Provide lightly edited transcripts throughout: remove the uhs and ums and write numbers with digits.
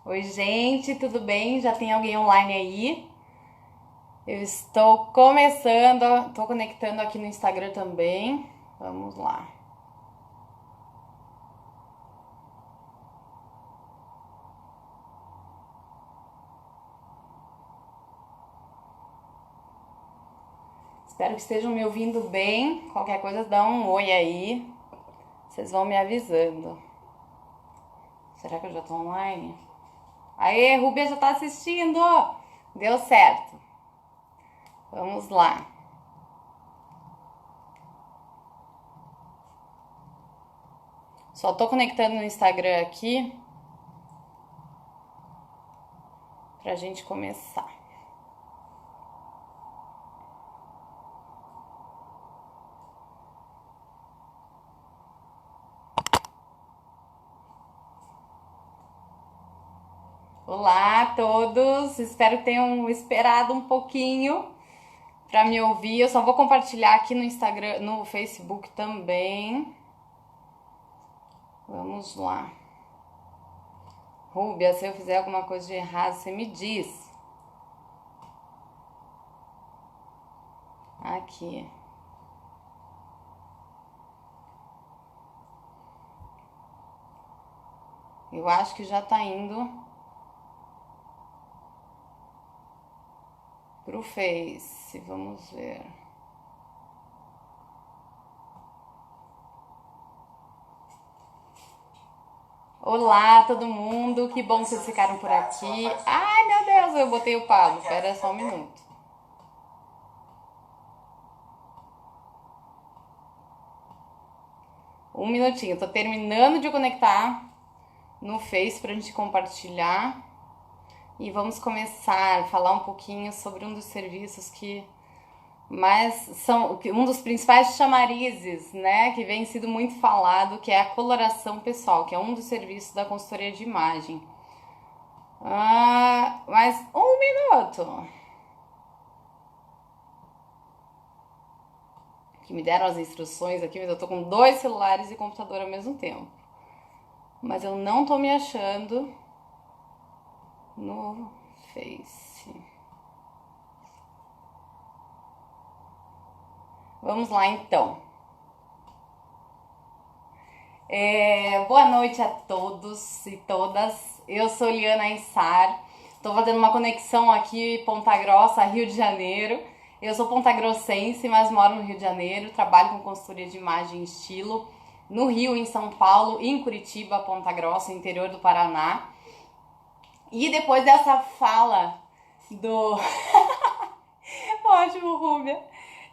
Oi, gente, tudo bem? Já tem alguém online aí? Eu estou começando, estou conectando aqui no Instagram também. Vamos lá. Espero que estejam me ouvindo bem. Qualquer coisa, dá um oi aí. Vocês vão me avisando. Será que eu já estou online? Aê, Rubia já está assistindo! Deu certo. Vamos lá. Só estou conectando no Instagram aqui pra gente começar. Olá a todos, espero que tenham esperado um pouquinho para me ouvir. Eu só vou compartilhar aqui no Instagram, no Facebook também. Vamos lá. Rúbia, se eu fizer alguma coisa de errado, você me diz. Aqui. Eu acho que já tá indo pro Face. Vamos ver. Olá, todo mundo. Que bom que vocês ficaram por aqui. Ai, meu Deus, eu botei o Pablo. Espera só um minuto. Um minutinho. Tô terminando de conectar no Face pra gente compartilhar. E vamos começar a falar um pouquinho sobre um dos serviços que mais são um dos principais chamarizes, né, que vem sido muito falado, que é a coloração pessoal, que é um dos serviços da consultoria de imagem. Mas um minuto. Que me deram as instruções aqui, mas eu tô com dois celulares e computador ao mesmo tempo. Mas eu não tô me achando no Face. Vamos lá então. Boa noite a todos e todas. Eu sou Liana Issar. Estou fazendo uma conexão aqui Ponta Grossa, Rio de Janeiro. Eu sou pontagrossense, mas moro no Rio de Janeiro. Trabalho com consultoria de imagem e estilo no Rio, em São Paulo, em Curitiba, Ponta Grossa, interior do Paraná. E depois dessa fala do... Ótimo, Rúbia.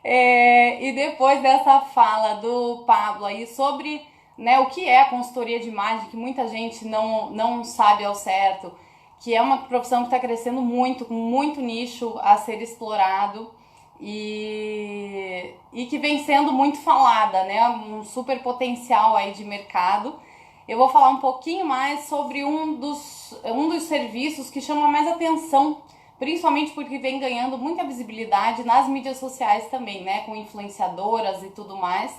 E depois dessa fala do Pablo aí sobre, né, o que é a consultoria de imagem, que muita gente não sabe ao certo, que é uma profissão que está crescendo muito, com muito nicho a ser explorado e que vem sendo muito falada, né, um super potencial aí de mercado. Eu vou falar um pouquinho mais sobre um dos serviços que chama mais atenção, principalmente porque vem ganhando muita visibilidade nas mídias sociais também, né, com influenciadoras e tudo mais,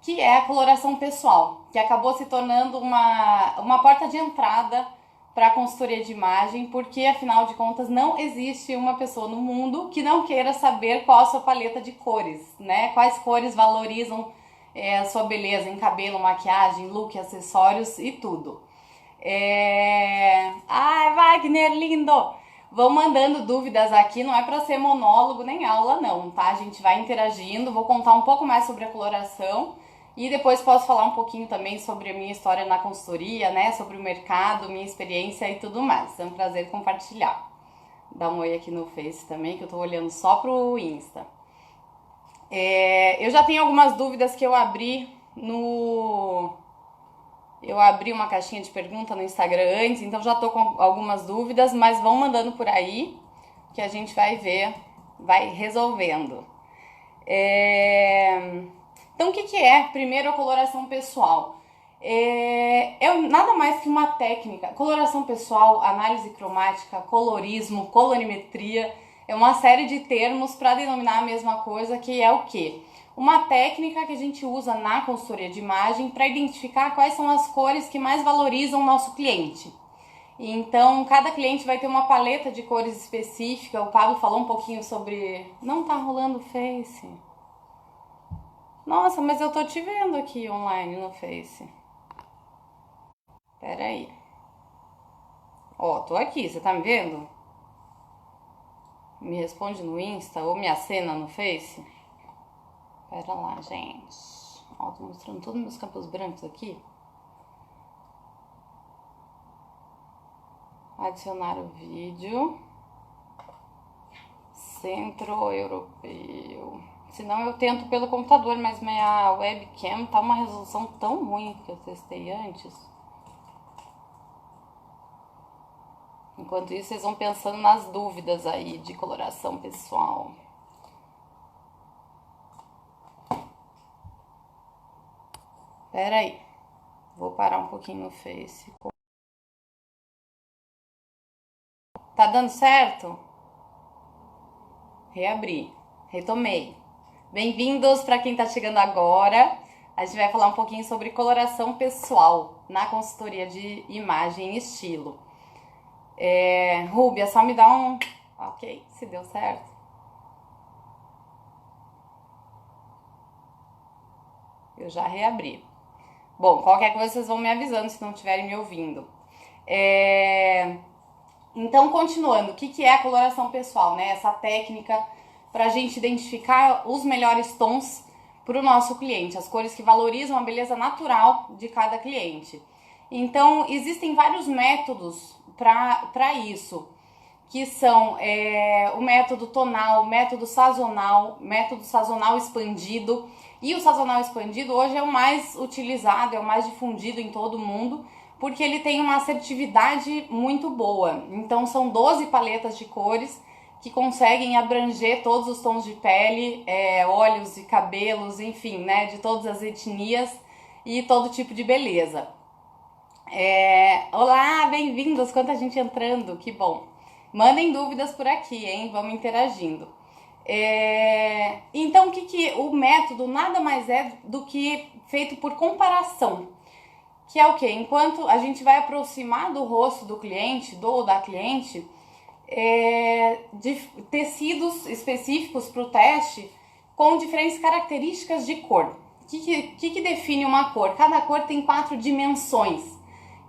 que é a coloração pessoal, que acabou se tornando uma porta de entrada para a consultoria de imagem, porque afinal de contas não existe uma pessoa no mundo que não queira saber qual a sua paleta de cores, né, quais cores valorizam a sua beleza em cabelo, maquiagem, look, acessórios e tudo. Ai, Wagner, lindo! Vão mandando dúvidas aqui, não é para ser monólogo nem aula não, tá? A gente vai interagindo, vou contar um pouco mais sobre a coloração e depois posso falar um pouquinho também sobre a minha história na consultoria, né? Sobre o mercado, minha experiência e tudo mais. É um prazer compartilhar. Dá um oi aqui no Face também, que eu tô olhando só pro Insta. Eu já tenho algumas dúvidas que eu abri uma caixinha de pergunta no Instagram antes, então já tô com algumas dúvidas, mas vão mandando por aí que a gente vai ver, vai resolvendo. Então, o que é? Primeiro, a coloração pessoal. É nada mais que uma técnica. Coloração pessoal, análise cromática, colorismo, colorimetria, é uma série de termos para denominar a mesma coisa, que é o quê? Uma técnica que a gente usa na consultoria de imagem para identificar quais são as cores que mais valorizam o nosso cliente. Então, cada cliente vai ter uma paleta de cores específica. O Pablo falou um pouquinho sobre... Não tá rolando o Face. Nossa, mas eu tô te vendo aqui online no Face. Pera aí. Ó, tô aqui, você tá me vendo? Me responde no Insta ou me acena no Face. Pera lá, gente. Ó, tô mostrando todos meus campos brancos aqui. Adicionar o vídeo. Centro-europeu. Senão eu tento pelo computador, mas minha webcam tá uma resolução tão ruim que eu testei antes. Enquanto isso, vocês vão pensando nas dúvidas aí de coloração pessoal. Pera aí. Vou parar um pouquinho no Face. Tá dando certo? Reabri. Retomei. Bem-vindos para quem tá chegando agora. A gente vai falar um pouquinho sobre coloração pessoal na consultoria de imagem e estilo. Rúbia, só me dá um... Ok, se deu certo. Eu já reabri. Bom, qualquer coisa vocês vão me avisando se não estiverem me ouvindo. Então, continuando, o que é a coloração pessoal, né? Essa técnica para a gente identificar os melhores tons para o nosso cliente, as cores que valorizam a beleza natural de cada cliente. Então, existem vários métodos para isso, que são o método tonal, método sazonal expandido. E o sazonal expandido hoje é o mais utilizado, é o mais difundido em todo o mundo, porque ele tem uma assertividade muito boa. Então são 12 paletas de cores que conseguem abranger todos os tons de pele, olhos e cabelos, enfim, né, de todas as etnias e todo tipo de beleza. Olá, bem-vindos, quanta gente entrando, que bom. Mandem dúvidas por aqui, hein? Vamos interagindo. Então, o método nada mais é do que feito por comparação. Que é o quê? Enquanto a gente vai aproximar do rosto do cliente, do ou da cliente, de tecidos específicos para o teste com diferentes características de cor. O que define uma cor? Cada cor tem 4 dimensões.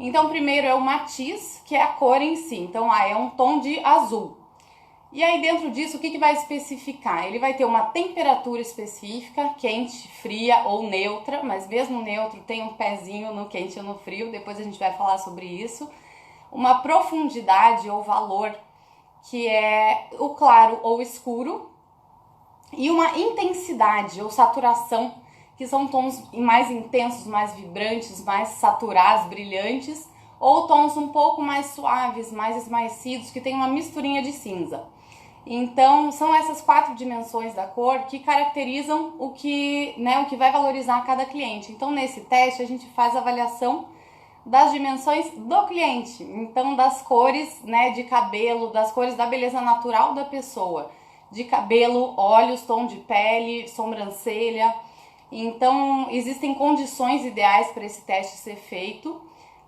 Então, primeiro é o matiz, que é a cor em si. Então, é um tom de azul. E aí, dentro disso, o que vai especificar? Ele vai ter uma temperatura específica, quente, fria ou neutra, mas mesmo neutro tem um pezinho no quente ou no frio, depois a gente vai falar sobre isso. Uma profundidade ou valor, que é o claro ou escuro. E uma intensidade ou saturação, que são tons mais intensos, mais vibrantes, mais saturados, brilhantes, ou tons um pouco mais suaves, mais esmaecidos, que tem uma misturinha de cinza. Então, são essas 4 dimensões da cor que caracterizam o que vai valorizar cada cliente. Então, nesse teste, a gente faz a avaliação das dimensões do cliente. Então, das cores, né, de cabelo, das cores da beleza natural da pessoa. De cabelo, olhos, tom de pele, sobrancelha. Então, existem condições ideais para esse teste ser feito,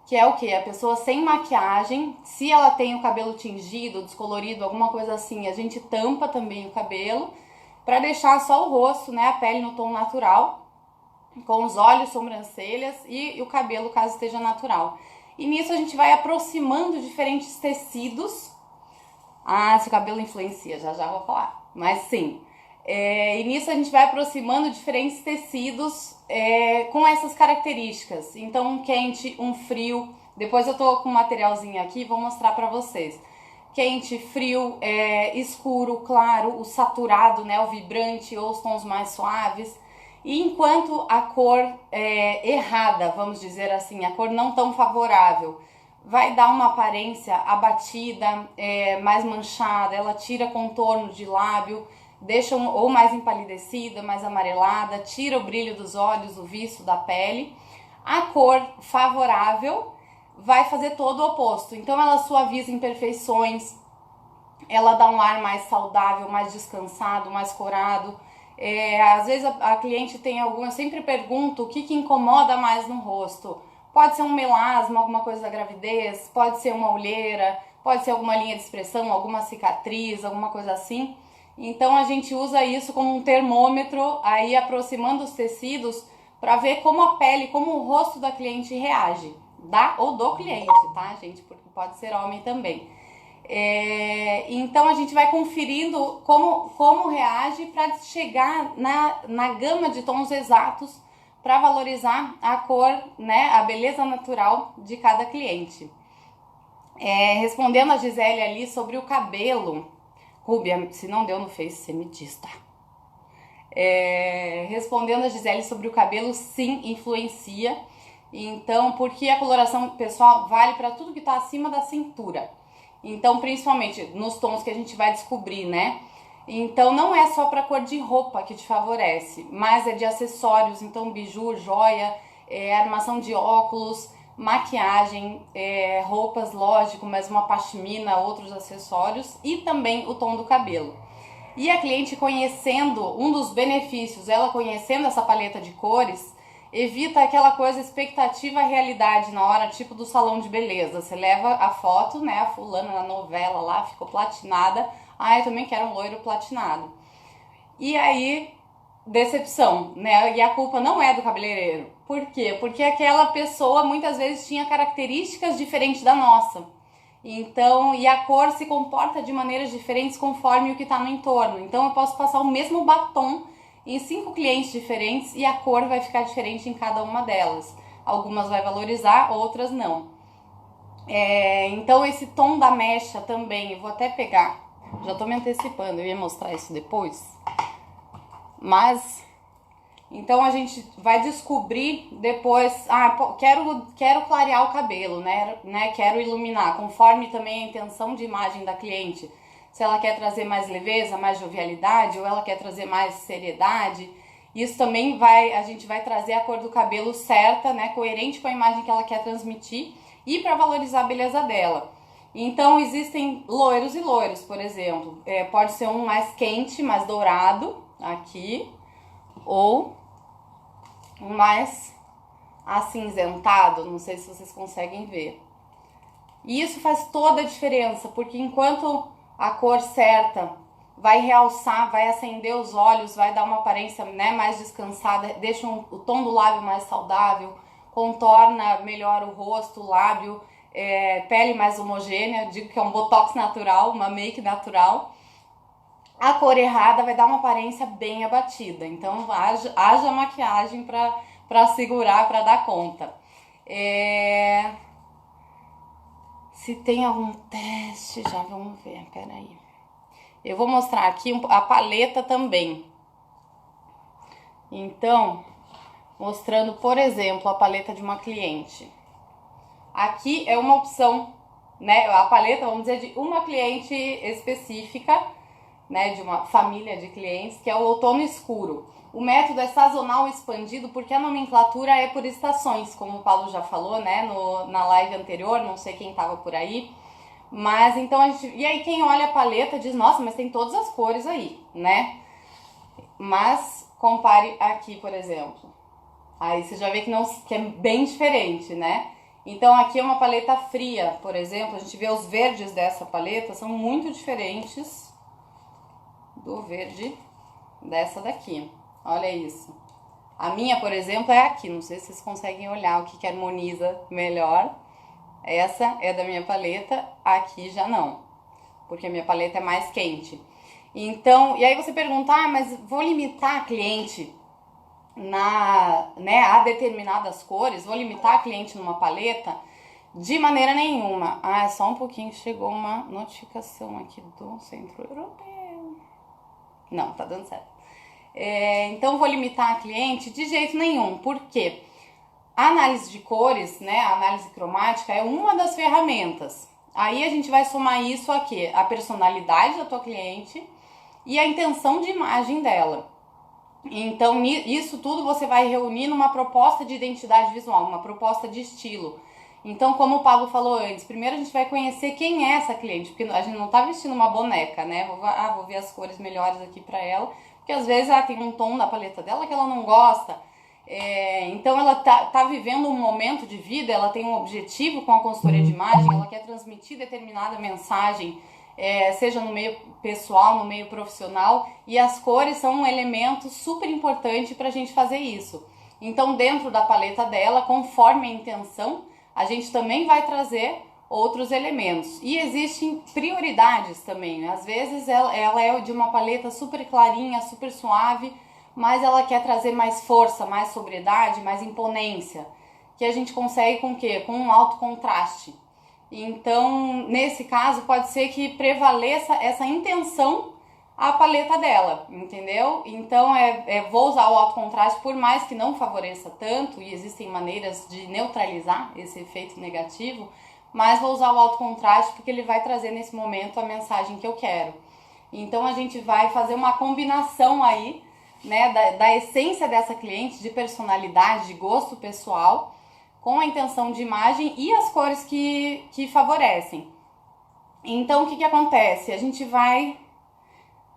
que é o que? A pessoa sem maquiagem, se ela tem o cabelo tingido, descolorido, alguma coisa assim, a gente tampa também o cabelo, para deixar só o rosto, né, a pele no tom natural, com os olhos, sobrancelhas e o cabelo, caso esteja natural. E nisso a gente vai aproximando diferentes tecidos. Se o cabelo influencia, já vou falar, mas sim. E nisso a gente vai aproximando diferentes tecidos com essas características. Então, um quente, um frio. Depois eu tô com um materialzinho aqui, vou mostrar pra vocês. Quente, frio, escuro, claro, o saturado, né, o vibrante ou os tons mais suaves. E enquanto a cor errada, vamos dizer assim, a cor não tão favorável, vai dar uma aparência abatida, mais manchada, ela tira contorno de lábio, deixa ou mais empalidecida, mais amarelada, tira o brilho dos olhos, o viço da pele. A cor favorável vai fazer todo o oposto. Então ela suaviza imperfeições, ela dá um ar mais saudável, mais descansado, mais corado. Às vezes a cliente tem algum... Eu sempre pergunto o que incomoda mais no rosto. Pode ser um melasma, alguma coisa da gravidez, pode ser uma olheira, pode ser alguma linha de expressão, alguma cicatriz, alguma coisa assim. Então a gente usa isso como um termômetro, aí aproximando os tecidos para ver como a pele, como o rosto da cliente reage, ou do cliente, tá, gente? Porque pode ser homem também. Então a gente vai conferindo como reage para chegar na gama de tons exatos para valorizar a cor, né, a beleza natural de cada cliente. Respondendo a Gisele ali sobre o cabelo, Rúbia, se não deu no Face, você me diz, tá? Respondendo a Gisele sobre o cabelo, sim, influencia. Então, porque a coloração, pessoal, vale para tudo que está acima da cintura. Então, principalmente nos tons que a gente vai descobrir, né? Então, não é só para cor de roupa que te favorece, mas é de acessórios, então biju, joia, armação de óculos, maquiagem, roupas, lógico, mas uma pashmina, outros acessórios e também o tom do cabelo. E a cliente conhecendo, um dos benefícios, ela conhecendo essa paleta de cores, evita aquela coisa expectativa realidade na hora, tipo do salão de beleza. Você leva a foto, né, a fulana na novela lá, ficou platinada. Ah, eu também quero um loiro platinado. E aí, decepção, né? E a culpa não é do cabeleireiro. Por quê? Porque aquela pessoa muitas vezes tinha características diferentes da nossa. Então, e a cor se comporta de maneiras diferentes conforme o que está no entorno. Então, eu posso passar o mesmo batom em 5 clientes diferentes e a cor vai ficar diferente em cada uma delas. Algumas vai valorizar, outras não. Então esse tom da mecha também, eu vou até pegar, já tô me antecipando, eu ia mostrar isso depois. Mas, então a gente vai descobrir depois, quero clarear o cabelo, né? Quero iluminar, conforme também a intenção de imagem da cliente. Se ela quer trazer mais leveza, mais jovialidade, ou ela quer trazer mais seriedade. Isso também a gente vai trazer a cor do cabelo certa, né, coerente com a imagem que ela quer transmitir e para valorizar a beleza dela. Então existem loiros e loiros, por exemplo. Pode ser um mais quente, mais dourado, aqui, ou um mais acinzentado, não sei se vocês conseguem ver. E isso faz toda a diferença, porque enquanto a cor certa vai realçar, vai acender os olhos, vai dar uma aparência, né, mais descansada, deixa o tom do lábio mais saudável, contorna melhor o rosto, o lábio, pele mais homogênea, digo que é um botox natural, uma make natural. A cor errada vai dar uma aparência bem abatida, então haja maquiagem para segurar, para dar conta. Se tem algum teste, já vamos ver, peraí. Eu vou mostrar aqui a paleta também. Então, mostrando, por exemplo, a paleta de uma cliente. Aqui é uma opção, né? A paleta, vamos dizer, de uma cliente específica, né? De uma família de clientes, que é o outono escuro. O método é sazonal expandido porque a nomenclatura é por estações, como o Paulo já falou, né? Na live anterior, não sei quem estava por aí. Mas então e aí quem olha a paleta diz, nossa, mas tem todas as cores aí, né? Mas compare aqui, por exemplo. Aí você já vê que é bem diferente, né? Então aqui é uma paleta fria, por exemplo, a gente vê os verdes dessa paleta são muito diferentes do verde dessa daqui. Olha isso. A minha, por exemplo, é aqui, não sei se vocês conseguem olhar o que harmoniza melhor. Essa é da minha paleta, aqui já não, porque a minha paleta é mais quente. Então, e aí você pergunta, mas vou limitar a cliente a determinadas cores, vou limitar a cliente numa paleta? De maneira nenhuma. Só um pouquinho, chegou uma notificação aqui do Centro Europeu. Não, tá dando certo. Então, vou limitar a cliente? De jeito nenhum, por quê? A análise de cores, né, a análise cromática é uma das ferramentas. Aí a gente vai somar isso aqui, a personalidade da tua cliente e a intenção de imagem dela. Então, isso tudo você vai reunir numa proposta de identidade visual, uma proposta de estilo. Então, como o Pablo falou antes, primeiro a gente vai conhecer quem é essa cliente, porque a gente não tá vestindo uma boneca, né? Vou ver as cores melhores aqui pra ela, porque às vezes ela tem um tom da paleta dela que ela não gosta. Então ela tá vivendo um momento de vida, ela tem um objetivo com a consultoria de imagem, ela quer transmitir determinada mensagem, seja no meio pessoal, no meio profissional, e as cores são um elemento super importante para a gente fazer isso. Então, dentro da paleta dela, conforme a intenção, a gente também vai trazer outros elementos. E existem prioridades também, né? Às vezes ela é de uma paleta super clarinha, super suave, mas ela quer trazer mais força, mais sobriedade, mais imponência, que a gente consegue com o quê? Com um alto contraste. Então, nesse caso, pode ser que prevaleça essa intenção a paleta dela, entendeu? Então, vou usar o alto contraste, por mais que não favoreça tanto, e existem maneiras de neutralizar esse efeito negativo, mas vou usar o alto contraste porque ele vai trazer nesse momento a mensagem que eu quero. Então, a gente vai fazer uma combinação aí, né, da essência dessa cliente, de personalidade, de gosto pessoal, com a intenção de imagem e as cores que favorecem. Então, o que acontece? A gente vai,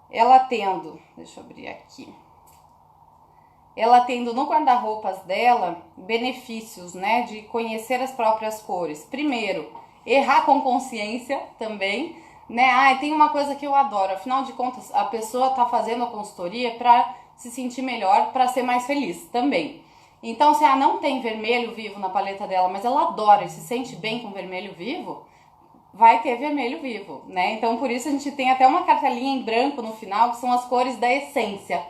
ela tendo, deixa eu abrir aqui, ela tendo no guarda-roupas dela benefícios, né, de conhecer as próprias cores. Primeiro, errar com consciência também, né? Tem uma coisa que eu adoro, afinal de contas, a pessoa tá fazendo a consultoria para se sentir melhor, para ser mais feliz também. Então, se ela não tem vermelho vivo na paleta dela, mas ela adora e se sente bem com vermelho vivo, vai ter vermelho vivo, né? Então, por isso a gente tem até uma cartelinha em branco no final, que são as cores da essência,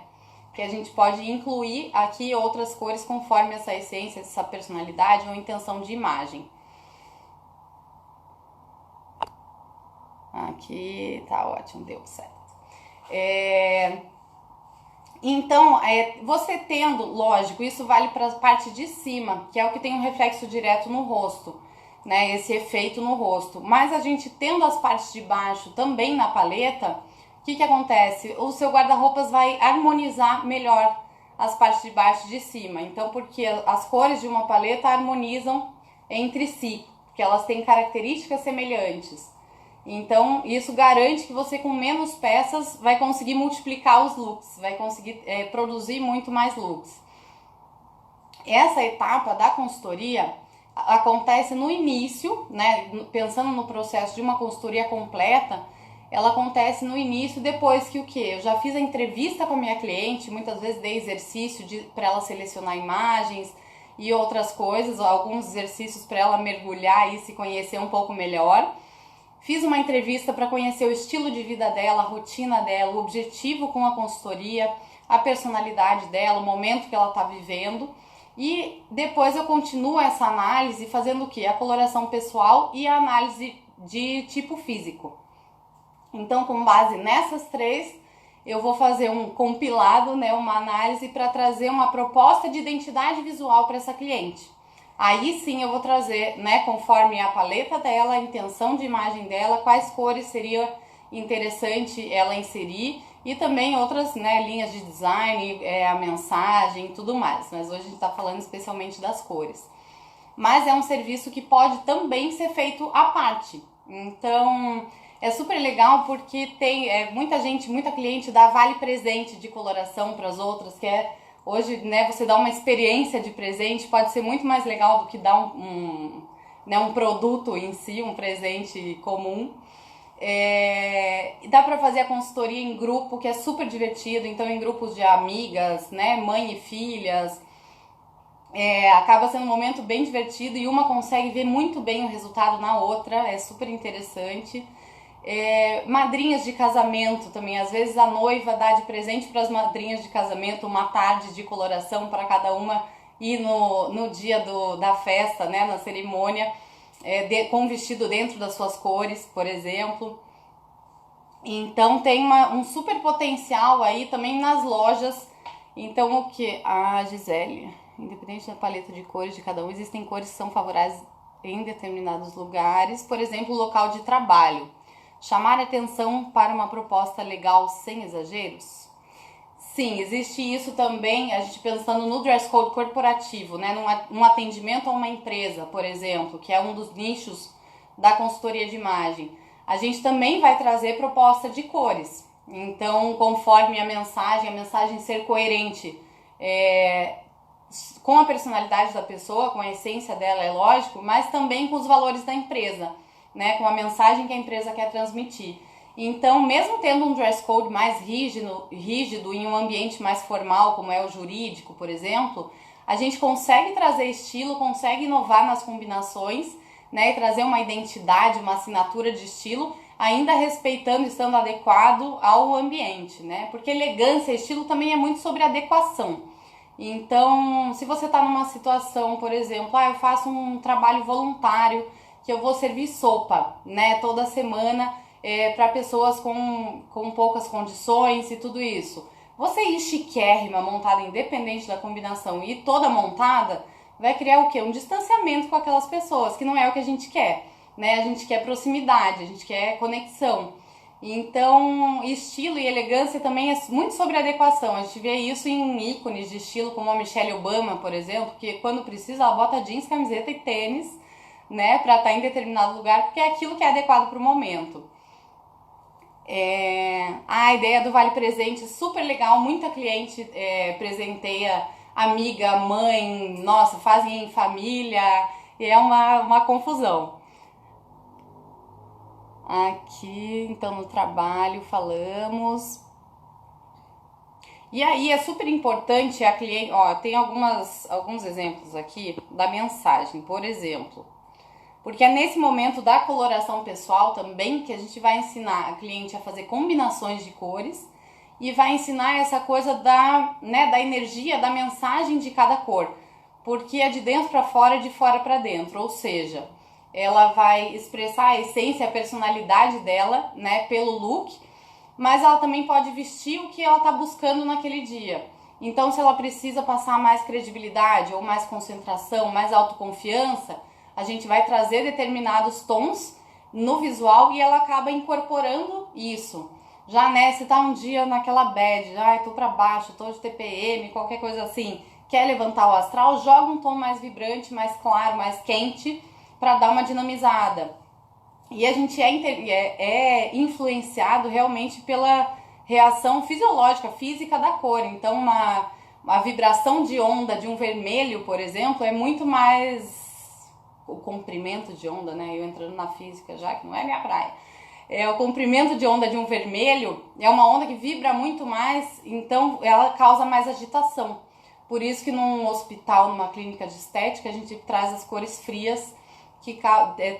que a gente pode incluir aqui outras cores conforme essa essência, essa personalidade ou intenção de imagem. Aqui tá ótimo, deu certo. Então, você tendo, lógico, isso vale para a parte de cima, que é o que tem um reflexo direto no rosto, né? Esse efeito no rosto. Mas a gente tendo as partes de baixo também na paleta, o que acontece? O seu guarda-roupas vai harmonizar melhor as partes de baixo e de cima. Então, porque as cores de uma paleta harmonizam entre si, porque elas têm características semelhantes. Então, isso garante que você, com menos peças, vai conseguir multiplicar os looks, vai conseguir produzir muito mais looks. Essa etapa da consultoria acontece no início, né? Pensando no processo de uma consultoria completa, ela acontece no início, depois que o quê? Eu já fiz a entrevista com a minha cliente, muitas vezes dei exercício para ela selecionar imagens e outras coisas, alguns exercícios para ela mergulhar e se conhecer um pouco melhor. Fiz uma entrevista para conhecer o estilo de vida dela, a rotina dela, o objetivo com a consultoria, a personalidade dela, o momento que ela está vivendo. E depois eu continuo essa análise fazendo o quê? A coloração pessoal e a análise de tipo físico. Então, com base nessas três, eu vou fazer um compilado, né, uma análise para trazer uma proposta de identidade visual para essa cliente. Aí sim eu vou trazer, né, conforme a paleta dela, a intenção de imagem dela, quais cores seria interessante ela inserir e também outras, né, linhas de design, a mensagem e tudo mais. Mas hoje a gente está falando especialmente das cores. Mas é um serviço que pode também ser feito à parte. Então, é super legal porque tem muita gente, muita cliente dá vale presente de coloração para as outras, que hoje, né, você dá uma experiência de presente, pode ser muito mais legal do que dar um produto em si, um presente comum. Dá para fazer a consultoria em grupo, que é super divertido, então em grupos de amigas, né, mãe e filhas, acaba sendo um momento bem divertido e uma consegue ver muito bem o resultado na outra, é super interessante. Madrinhas de casamento também, às vezes a noiva dá de presente para as madrinhas de casamento uma tarde de coloração para cada uma ir no dia da festa, né, na cerimônia, com um vestido dentro das suas cores, por exemplo. Então tem um super potencial aí também nas lojas. Então o que? Gisele, independente da paleta de cores de cada um, existem cores que são favoráveis em determinados lugares, por exemplo, local de trabalho. Chamar atenção para uma proposta legal sem exageros? Sim, existe isso também, a gente pensando no dress code corporativo, né? Num atendimento a uma empresa, por exemplo, que é um dos nichos da consultoria de imagem. A gente também vai trazer proposta de cores. Então, conforme a mensagem ser coerente, com a personalidade da pessoa, com a essência dela, é lógico, mas também com os valores da empresa, né? Com a mensagem que a empresa quer transmitir. Então, mesmo tendo um dress code mais rígido em um ambiente mais formal, como é o jurídico, por exemplo, a gente consegue trazer estilo, consegue inovar nas combinações, né? E trazer uma identidade, uma assinatura de estilo, ainda respeitando, estando adequado ao ambiente, né? Porque elegância e estilo também é muito sobre adequação. Então, se você está numa situação, por exemplo, eu faço um trabalho voluntário, que eu vou servir sopa, né, toda semana, para pessoas com poucas condições e tudo isso. Você ir chiquérrima, montada independente da combinação e toda montada, vai criar o quê? Um distanciamento com aquelas pessoas, que não é o que a gente quer, né? A gente quer proximidade, a gente quer conexão. Então, estilo e elegância também é muito sobre adequação. A gente vê isso em ícones de estilo, como a Michelle Obama, por exemplo, que quando precisa ela bota jeans, camiseta e tênis, né, pra estar em determinado lugar, porque é aquilo que é adequado pro momento. A ideia do Vale Presente é super legal, muita cliente presenteia amiga, mãe, nossa, fazem em família, e é uma confusão. Aqui, então, no trabalho falamos. E aí é super importante a cliente, ó, tem alguns exemplos aqui da mensagem, por exemplo. Porque é nesse momento da coloração pessoal também que a gente vai ensinar a cliente a fazer combinações de cores e vai ensinar essa coisa da energia, da mensagem de cada cor. Porque é de dentro para fora, de fora para dentro, ou seja, ela vai expressar a essência, a personalidade dela, né, pelo look, mas ela também pode vestir o que ela está buscando naquele dia. Então, se ela precisa passar mais credibilidade ou mais concentração, mais autoconfiança, a gente vai trazer determinados tons no visual e ela acaba incorporando isso. Já, né, se tá um dia naquela bad, tô pra baixo, tô de TPM, qualquer coisa assim, quer levantar o astral, joga um tom mais vibrante, mais claro, mais quente, para dar uma dinamizada. E a gente é influenciado realmente pela reação fisiológica, física da cor. Então, uma vibração de onda de um vermelho, por exemplo, é muito mais o comprimento de onda, né? Eu entrando na física já, que não é minha praia. O comprimento de onda de um vermelho é uma onda que vibra muito mais, então ela causa mais agitação. Por isso que num hospital, numa clínica de estética, a gente traz as cores frias, que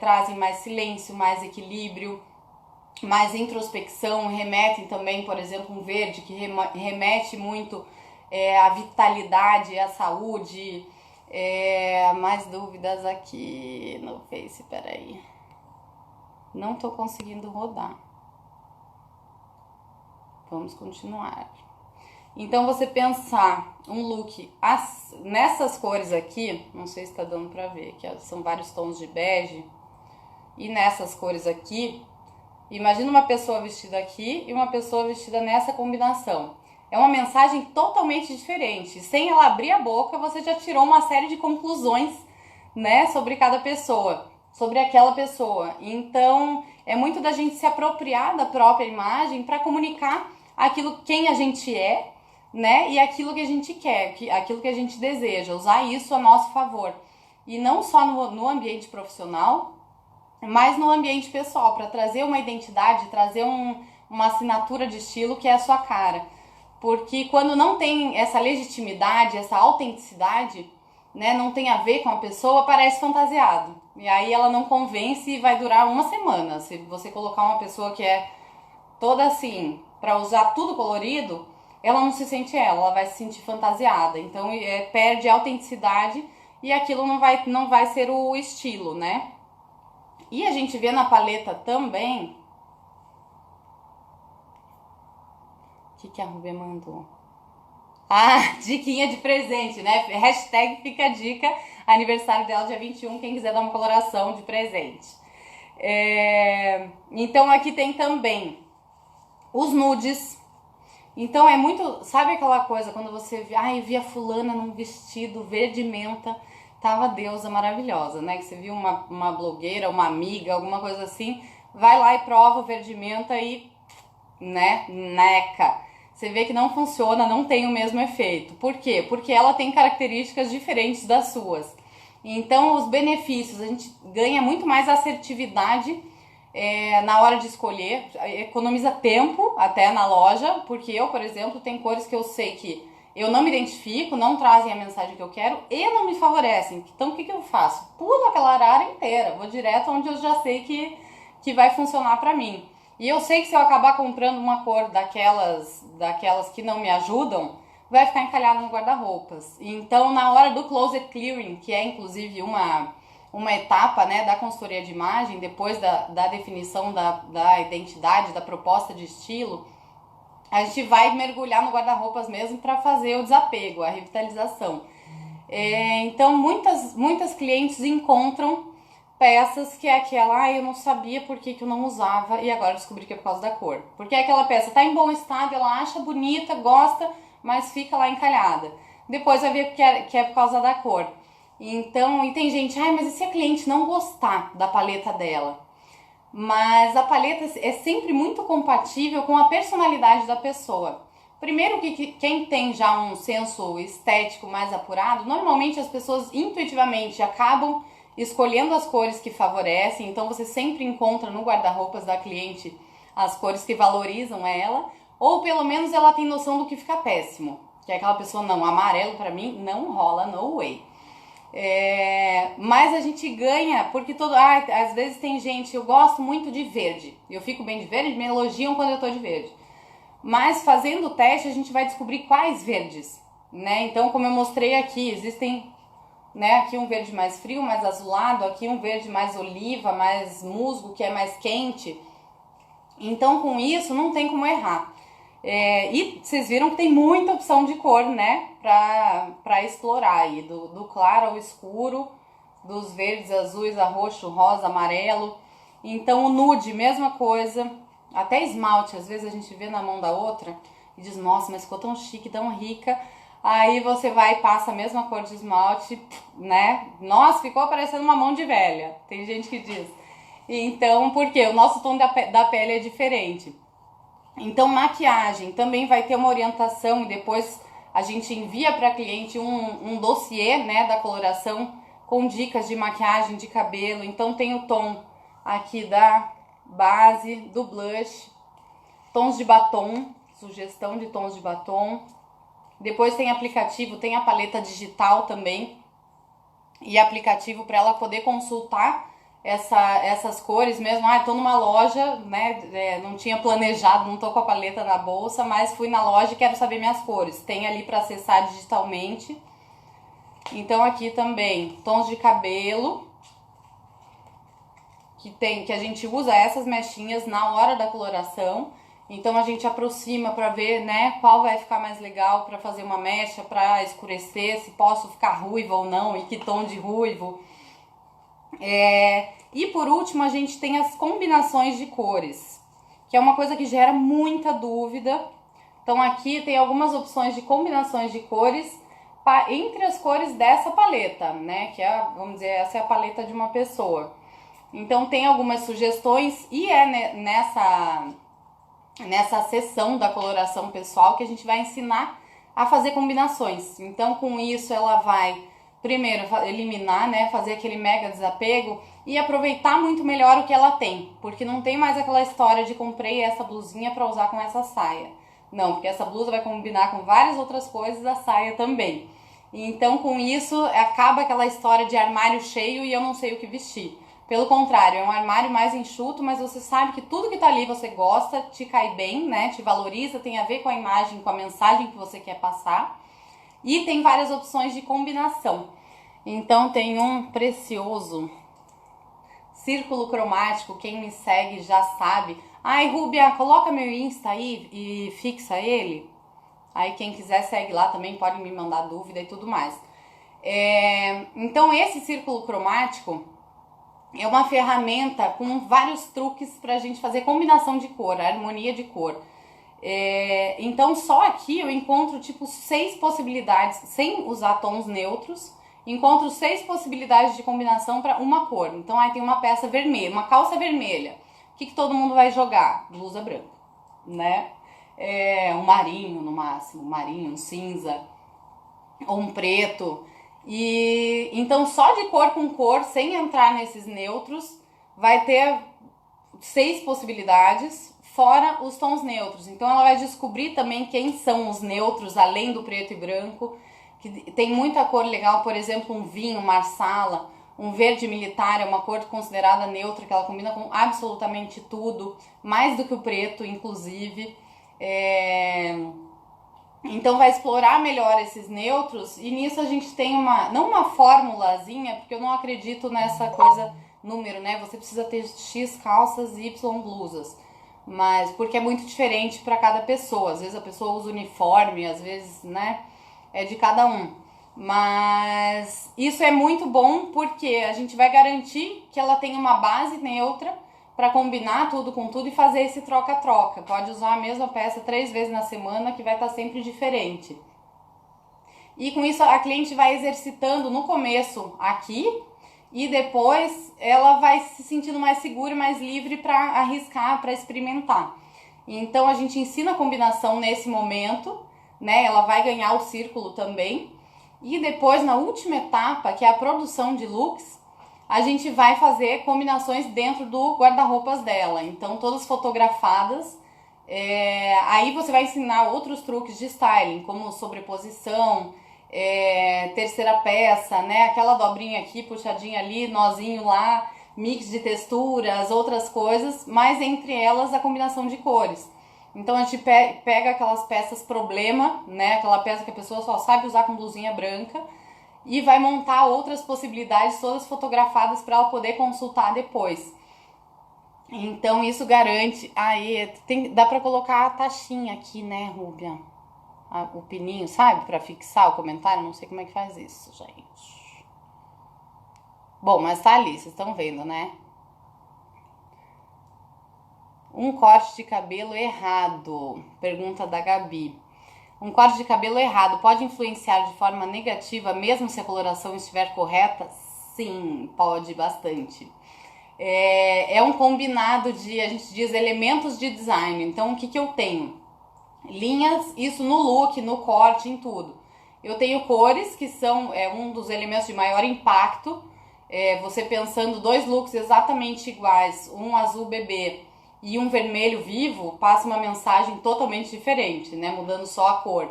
trazem mais silêncio, mais equilíbrio, mais introspecção, remetem também, por exemplo, um verde que remete muito à vitalidade, à saúde. Mais dúvidas aqui no Face, peraí. Não tô conseguindo rodar. Vamos continuar. Então, você pensar um look nessas cores aqui, não sei se tá dando pra ver, que são vários tons de bege, e nessas cores aqui, imagina uma pessoa vestida aqui e uma pessoa vestida nessa combinação. É uma mensagem totalmente diferente. Sem ela abrir a boca, você já tirou uma série de conclusões, né, sobre cada pessoa, sobre aquela pessoa. Então, é muito da gente se apropriar da própria imagem para comunicar quem a gente é, né, e aquilo que a gente quer, aquilo que a gente deseja, usar isso a nosso favor. E não só no ambiente profissional, mas no ambiente pessoal, para trazer uma identidade, trazer uma assinatura de estilo que é a sua cara. Porque quando não tem essa legitimidade, essa autenticidade, né, não tem a ver com a pessoa, parece fantasiado. E aí ela não convence e vai durar uma semana. Se você colocar uma pessoa que é toda assim, para usar tudo colorido, ela não se sente ela vai se sentir fantasiada. Então perde a autenticidade e aquilo não vai ser o estilo, né? E a gente vê na paleta também... O que a Rubê mandou? Diquinha de presente, né? Hashtag fica a dica. Aniversário dela dia 21, quem quiser dar uma coloração de presente. Então aqui tem também os nudes. Então é muito... Sabe aquela coisa quando você via fulana num vestido verde menta, tava deusa maravilhosa, né? Que você viu uma blogueira, uma amiga, alguma coisa assim, vai lá e prova o verde menta e, né, neca. você vê que não funciona, não tem o mesmo efeito. Por quê? Porque ela tem características diferentes das suas. Então, os benefícios, a gente ganha muito mais assertividade na hora de escolher, economiza tempo até na loja, porque eu, por exemplo, tem cores que eu sei que eu não me identifico, não trazem a mensagem que eu quero e não me favorecem. Então, o que eu faço? Pulo aquela arara inteira, vou direto onde eu já sei que vai funcionar pra mim. E eu sei que se eu acabar comprando uma cor daquelas que não me ajudam, vai ficar encalhado no guarda-roupas. Então, na hora do closet clearing, que é inclusive uma etapa, né, da consultoria de imagem, depois da definição da identidade, da proposta de estilo, a gente vai mergulhar no guarda-roupas mesmo para fazer o desapego, a revitalização. Então, muitas clientes encontram peças que é aquela, eu não sabia por que eu não usava e agora descobri que é por causa da cor. Porque aquela peça tá em bom estado, ela acha bonita, gosta, mas fica lá encalhada. Depois vai ver que é por causa da cor. Então, e tem gente, mas e se a cliente não gostar da paleta dela? Mas a paleta é sempre muito compatível com a personalidade da pessoa. Primeiro que quem tem já um senso estético mais apurado, normalmente as pessoas intuitivamente acabam escolhendo as cores que favorecem, então você sempre encontra no guarda-roupas da cliente as cores que valorizam ela, ou pelo menos ela tem noção do que fica péssimo, que é aquela pessoa, não, amarelo pra mim não rola, no way. Mas a gente ganha, porque às vezes tem gente, eu gosto muito de verde, eu fico bem de verde, me elogiam quando eu tô de verde. Mas fazendo o teste a gente vai descobrir quais verdes, né? Então, como eu mostrei aqui, existem, né, aqui um verde mais frio, mais azulado, aqui um verde mais oliva, mais musgo, que é mais quente. Então, com isso, não tem como errar. E vocês viram que tem muita opção de cor, né, pra explorar aí, do claro ao escuro, dos verdes, azuis, a roxo, rosa, amarelo. Então, o nude, mesma coisa. Até esmalte, às vezes a gente vê na mão da outra e diz, nossa, mas ficou tão chique, tão rica. Aí você vai e passa a mesma cor de esmalte, né? Nossa, ficou parecendo uma mão de velha. Tem gente que diz. Então, por quê? O nosso tom da pele é diferente. Então, maquiagem também vai ter uma orientação e depois a gente envia para a cliente um dossiê, né, da coloração com dicas de maquiagem, de cabelo. Então, tem o tom aqui da base, do blush, tons de batom, sugestão de tons de batom. Depois tem aplicativo, tem a paleta digital também e aplicativo para ela poder consultar essas cores mesmo. Tô numa loja, né, não tinha planejado, não tô com a paleta na bolsa, mas fui na loja e quero saber minhas cores. Tem ali para acessar digitalmente. Então aqui também, tons de cabelo, que a gente usa essas mechinhas na hora da coloração. Então a gente aproxima para ver, né, qual vai ficar mais legal para fazer uma mecha, para escurecer, se posso ficar ruiva ou não e que tom de ruivo. E por último a gente tem as combinações de cores, que é uma coisa que gera muita dúvida. Então aqui tem algumas opções de combinações de cores entre as cores dessa paleta, né, que é, vamos dizer, essa é a paleta de uma pessoa. Então tem algumas sugestões e nessa sessão da coloração pessoal que a gente vai ensinar a fazer combinações. Então com isso ela vai primeiro eliminar, né, fazer aquele mega desapego e aproveitar muito melhor o que ela tem, porque não tem mais aquela história de comprei essa blusinha para usar com essa saia. Não, porque essa blusa vai combinar com várias outras coisas, a saia também. Então com isso acaba aquela história de armário cheio e eu não sei o que vestir. Pelo contrário, é um armário mais enxuto, mas você sabe que tudo que tá ali você gosta, te cai bem, né? Te valoriza, tem a ver com a imagem, com a mensagem que você quer passar. E tem várias opções de combinação. Então tem um precioso círculo cromático, quem me segue já sabe. Ai, Rúbia, coloca meu Insta aí e fixa ele. Aí quem quiser segue lá também, pode me mandar dúvida e tudo mais. Então esse círculo cromático é uma ferramenta com vários truques pra gente fazer combinação de cor, harmonia de cor. Então só aqui eu encontro tipo 6 possibilidades, sem usar tons neutros, encontro 6 possibilidades de combinação para uma cor. Então aí tem uma peça vermelha, uma calça vermelha. O que todo mundo vai jogar? Blusa branca, né? um marinho no máximo, um marinho, um cinza ou um preto. E então só de cor com cor, sem entrar nesses neutros, vai ter 6 possibilidades, fora os tons neutros. Então ela vai descobrir também quem são os neutros, além do preto e branco, que tem muita cor legal, por exemplo, um vinho, marsala, um verde militar, é uma cor considerada neutra, que ela combina com absolutamente tudo, mais do que o preto, inclusive. Então vai explorar melhor esses neutros, e nisso a gente tem não uma formulazinha, porque eu não acredito nessa coisa número, né? Você precisa ter X calças e Y blusas, mas porque é muito diferente para cada pessoa. Às vezes a pessoa usa uniforme, às vezes, né, é de cada um. Mas isso é muito bom porque a gente vai garantir que ela tem uma base neutra para combinar tudo com tudo e fazer esse troca-troca. Pode usar a mesma peça 3 vezes na semana, que vai estar sempre diferente. E com isso a cliente vai exercitando no começo aqui, e depois ela vai se sentindo mais segura e mais livre para arriscar, para experimentar. Então a gente ensina a combinação nesse momento, né? Ela vai ganhar o círculo também. E depois, na última etapa, que é a produção de looks, a gente vai fazer combinações dentro do guarda-roupas dela. Então todas fotografadas. Aí você vai ensinar outros truques de styling, como sobreposição, terceira peça, né? Aquela dobrinha aqui, puxadinha ali, nozinho lá, mix de texturas, outras coisas, mas entre elas a combinação de cores. Então a gente pega aquelas peças problema, né? Aquela peça que a pessoa só sabe usar com blusinha branca, e vai montar outras possibilidades, todas fotografadas, para ela poder consultar depois. Então isso garante. Aí dá pra colocar a taxinha aqui, né, Rúbia? O pininho, sabe? Pra fixar o comentário. Não sei como é que faz isso, gente. Bom, mas tá ali, vocês estão vendo, né? Um corte de cabelo errado. Pergunta da Gabi. Um corte de cabelo errado pode influenciar de forma negativa, mesmo se a coloração estiver correta? Sim, pode bastante. É um combinado de, a gente diz, elementos de design. Então, o que eu tenho? Linhas, isso no look, no corte, em tudo. Eu tenho cores, que são um dos elementos de maior impacto. Você pensando 2 looks exatamente iguais, um azul bebê e um vermelho vivo, passa uma mensagem totalmente diferente, né? Mudando só a cor.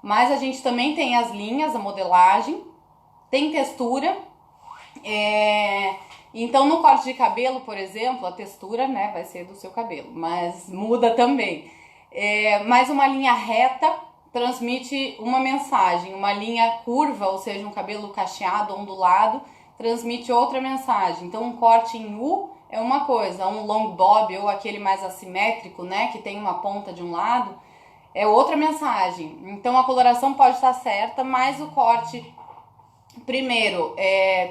Mas a gente também tem as linhas, a modelagem, tem textura. Então no corte de cabelo, por exemplo, a textura, né, vai ser do seu cabelo, mas muda também. Mas uma linha reta transmite uma mensagem, uma linha curva, ou seja, um cabelo cacheado, ondulado, transmite outra mensagem. Então um corte em U é uma coisa, um long bob ou aquele mais assimétrico, né, que tem uma ponta de um lado, é outra mensagem. Então a coloração pode estar certa, mas o corte, primeiro,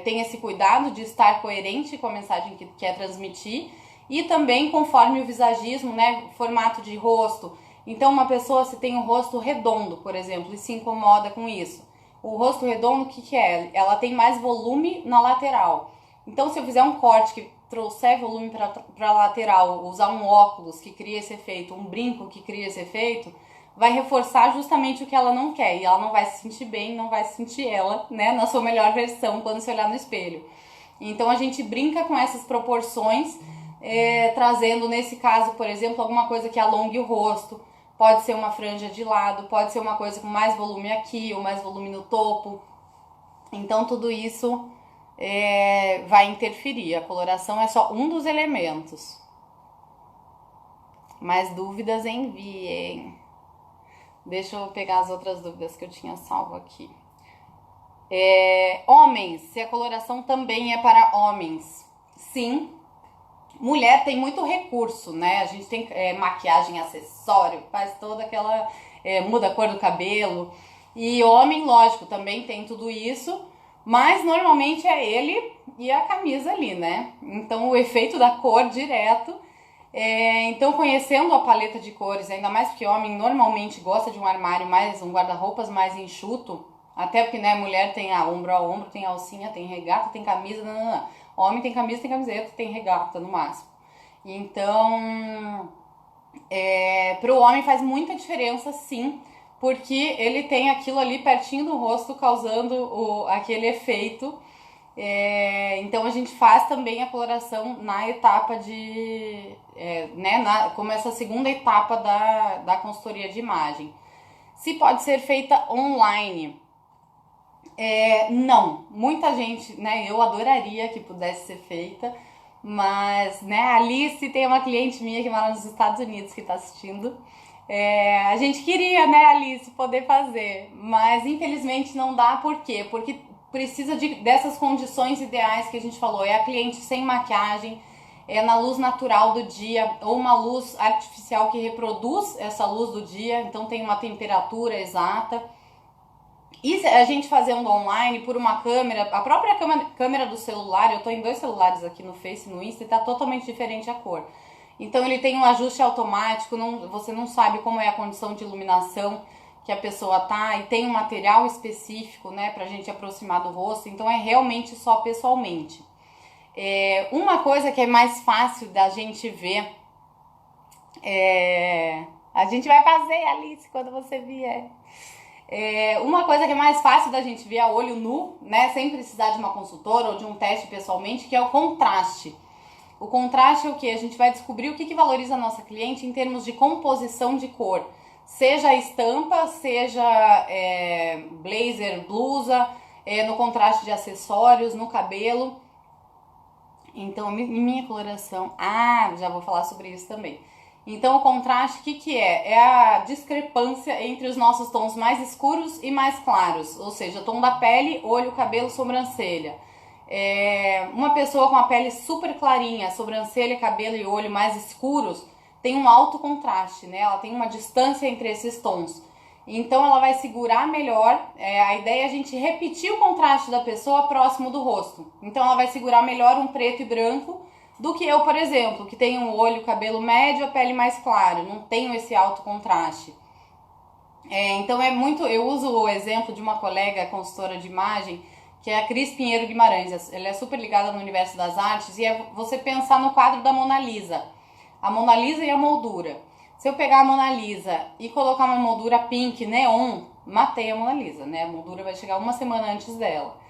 tem esse cuidado de estar coerente com a mensagem que quer transmitir, e também conforme o visagismo, né, formato de rosto. Então uma pessoa, se tem um rosto redondo, por exemplo, e se incomoda com isso, o rosto redondo, o que é? Ela tem mais volume na lateral. Então se eu fizer um corte que trouxer volume para a lateral, usar um óculos que cria esse efeito, um brinco que cria esse efeito, vai reforçar justamente o que ela não quer, e ela não vai se sentir bem, não vai se sentir ela, né, na sua melhor versão quando se olhar no espelho. Então a gente brinca com essas proporções, trazendo nesse caso, por exemplo, alguma coisa que alongue o rosto. Pode ser uma franja de lado, pode ser uma coisa com mais volume aqui ou mais volume no topo. Então tudo isso vai interferir. A coloração é só um dos elementos. Mais dúvidas, enviem. Deixa eu pegar as outras dúvidas que eu tinha salvo aqui. Homens, se a coloração também é para homens? Sim. Mulher tem muito recurso, né? A gente tem maquiagem, acessório, faz toda aquela... muda a cor do cabelo. E homem, lógico, também tem tudo isso, mas normalmente é ele e a camisa ali, né? Então o efeito da cor direto. Então, conhecendo a paleta de cores, ainda mais porque homem normalmente gosta de um armário mais, um guarda-roupas mais enxuto, até porque, né, mulher tem ombro a ombro, tem alcinha, tem regata, tem camisa, homem tem camisa, tem camiseta, tem regata no máximo. Então, Para o homem faz muita diferença, sim, porque ele tem aquilo ali pertinho do rosto causando aquele efeito. Então a gente faz também a coloração na etapa como essa segunda etapa da consultoria de imagem. Se pode ser feita online? Não, muita gente, né? Eu adoraria que pudesse ser feita, mas, né, a Alice tem uma cliente minha que mora nos Estados Unidos que está assistindo. A gente queria, né, Alice, poder fazer, mas infelizmente não dá. Por quê? Porque precisa dessas condições ideais que a gente falou. É a cliente sem maquiagem, é na luz natural do dia, ou uma luz artificial que reproduz essa luz do dia, então tem uma temperatura exata. E se a gente fazer um online por uma câmera, a própria câmera do celular, eu tô em 2 celulares aqui no Face e no Insta e tá totalmente diferente a cor. Então ele tem um ajuste automático, você não sabe como é a condição de iluminação que a pessoa tá, e tem um material específico, né, pra gente aproximar do rosto, então é realmente só pessoalmente. Uma coisa que é mais fácil da gente ver, a gente vai fazer, Alice, quando você vier. Uma coisa que é mais fácil da gente ver a olho nu, né, sem precisar de uma consultora ou de um teste pessoalmente, que é o contraste. O contraste é o que? A gente vai descobrir o que valoriza a nossa cliente em termos de composição de cor. Seja a estampa, seja blazer, blusa, no contraste de acessórios, no cabelo. Então, minha coloração... já vou falar sobre isso também. Então, o contraste, o que é? É a discrepância entre os nossos tons mais escuros e mais claros. Ou seja, tom da pele, olho, cabelo, sobrancelha. Uma pessoa com a pele super clarinha, sobrancelha, cabelo e olho mais escuros, tem um alto contraste, né? Ela tem uma distância entre esses tons. Então, ela vai segurar melhor. A ideia é a gente repetir o contraste da pessoa próximo do rosto. Então, ela vai segurar melhor um preto e branco do que eu, por exemplo, que tenho um olho, cabelo médio, a pele mais clara, não tenho esse alto contraste. Então eu uso o exemplo de uma colega consultora de imagem, que é a Cris Pinheiro Guimarães. Ela é super ligada no universo das artes, e é você pensar no quadro da Mona Lisa. A Mona Lisa e a moldura. Se eu pegar a Mona Lisa e colocar uma moldura pink neon, matei a Mona Lisa, né? A moldura vai chegar uma semana antes dela.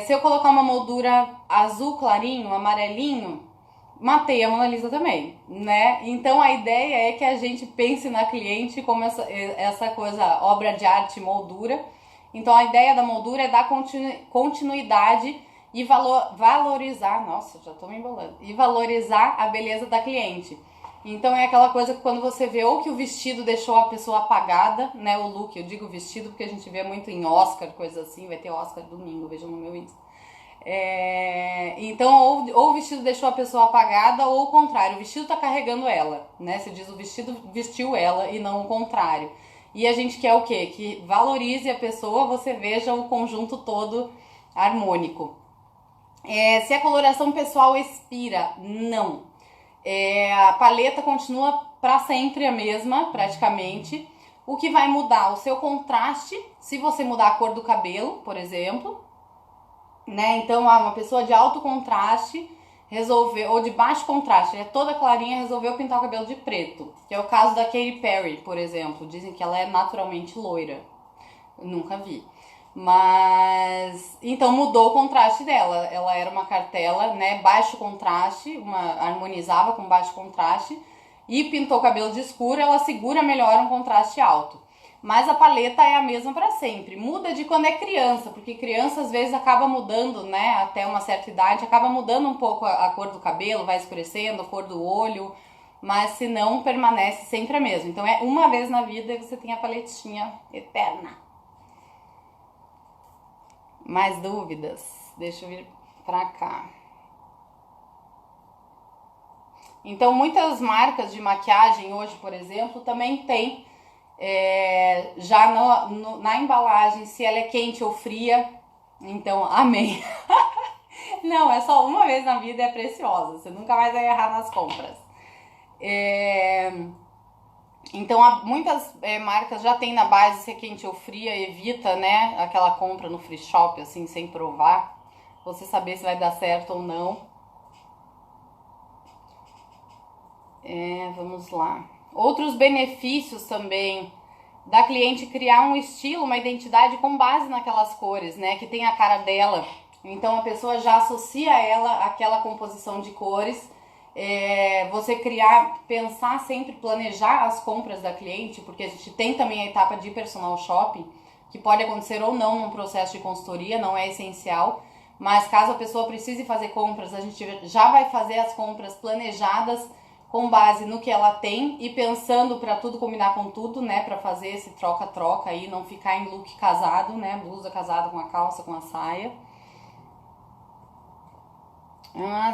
Se eu colocar uma moldura azul clarinho, amarelinho, matei a Mona Lisa também, né? Então a ideia é que a gente pense na cliente como essa coisa, obra de arte, moldura. Então a ideia da moldura é dar continuidade e valorizar, nossa, já tô me embolando, e valorizar a beleza da cliente. Então é aquela coisa que quando você vê ou que o vestido deixou a pessoa apagada, né, o look, eu digo vestido porque a gente vê muito em Oscar, coisa assim, vai ter Oscar domingo, vejam no meu Insta. Então ou o vestido deixou a pessoa apagada, ou o contrário, o vestido tá carregando ela, né, você diz o vestido vestiu ela e não o contrário. E a gente quer o quê? Que valorize a pessoa, você veja o conjunto todo harmônico. Se a coloração pessoal expira, não. A paleta continua para sempre a mesma, praticamente. O que vai mudar? O seu contraste, se você mudar a cor do cabelo, por exemplo, né? Então, uma pessoa de alto contraste resolveu, ou de baixo contraste, toda clarinha, resolveu pintar o cabelo de preto, que é o caso da Katy Perry, por exemplo. Dizem que ela é naturalmente loira. Eu nunca vi. Mas então mudou o contraste dela. Ela era uma cartela, né, baixo contraste, harmonizava com baixo contraste, e pintou o cabelo de escuro. Ela segura melhor um contraste alto. Mas a paleta é a mesma para sempre. Muda de quando é criança, porque criança às vezes acaba mudando, né, até uma certa idade, acaba mudando um pouco a cor do cabelo, vai escurecendo, a cor do olho, mas se não, permanece sempre a mesma. Então é uma vez na vida e você tem a paletinha eterna. Mais dúvidas? Deixa eu vir pra cá. Então, muitas marcas de maquiagem hoje, por exemplo, também tem já na embalagem se ela é quente ou fria. Então, amém. Não, é só uma vez na vida, é preciosa. Você nunca mais vai errar nas compras. Então, muitas marcas já tem na base se é quente ou fria, evita, né, aquela compra no free shop, assim, sem provar, você saber se vai dar certo ou não. Vamos lá. Outros benefícios também da cliente criar um estilo, uma identidade com base naquelas cores, né? Que tem a cara dela. Então a pessoa já associa ela àquela composição de cores. Você criar, pensar sempre, planejar as compras da cliente, porque a gente tem também a etapa de personal shopping, que pode acontecer ou não num processo de consultoria, não é essencial, mas caso a pessoa precise fazer compras, a gente já vai fazer as compras planejadas com base no que ela tem e pensando para tudo combinar com tudo, né, para fazer esse troca-troca aí, não ficar em look casado, né, blusa casada com a calça, com a saia.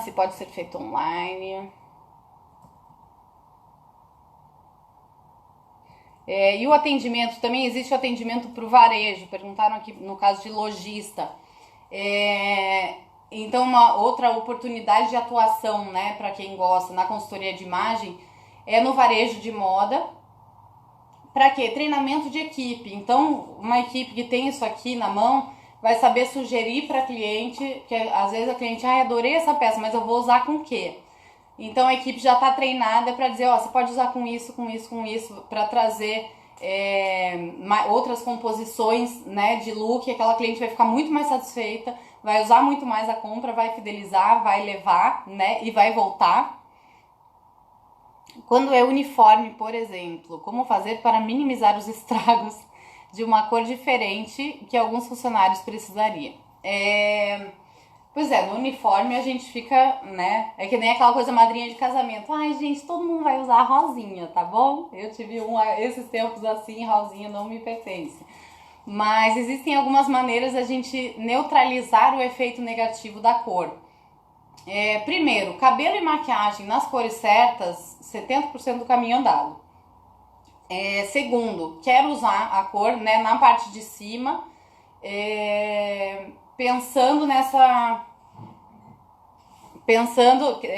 Se pode ser feito online. E o atendimento, também existe o atendimento para o varejo, perguntaram aqui no caso de lojista. Então uma outra oportunidade de atuação, né, para quem gosta na consultoria de imagem é no varejo de moda. Para quê? Treinamento de equipe. Então uma equipe que tem isso aqui na mão vai saber sugerir para cliente, que às vezes a cliente, adorei essa peça, mas eu vou usar com o quê? Então a equipe já está treinada para dizer, você pode usar com isso, com isso, com isso, para trazer outras composições, né, de look, aquela cliente vai ficar muito mais satisfeita, vai usar muito mais a compra, vai fidelizar, vai levar, né, e vai voltar. Quando é uniforme, por exemplo, como fazer para minimizar os estragos de uma cor diferente que alguns funcionários precisariam? Pois no uniforme a gente fica, né? É que nem aquela coisa madrinha de casamento. Ai, gente, todo mundo vai usar rosinha, tá bom? Eu tive esses tempos assim, rosinha não me pertence. Mas existem algumas maneiras a gente neutralizar o efeito negativo da cor. Primeiro, cabelo e maquiagem nas cores certas, 70% do caminho andado. Segundo, quero usar a cor, né, na parte de cima,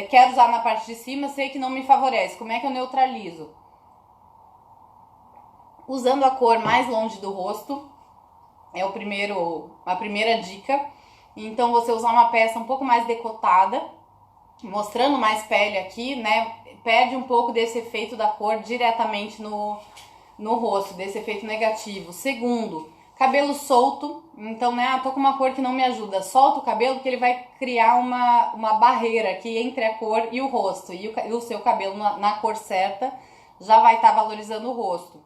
quero usar na parte de cima, sei que não me favorece. Como é que eu neutralizo? Usando a cor mais longe do rosto, é a primeira dica. Então você usar uma peça um pouco mais decotada, mostrando mais pele aqui, né? Perde um pouco desse efeito da cor diretamente no rosto, desse efeito negativo. Segundo, cabelo solto, então, né, tô com uma cor que não me ajuda, solta o cabelo porque ele vai criar uma barreira aqui entre a cor e o rosto, e o seu cabelo na cor certa já vai estar valorizando o rosto.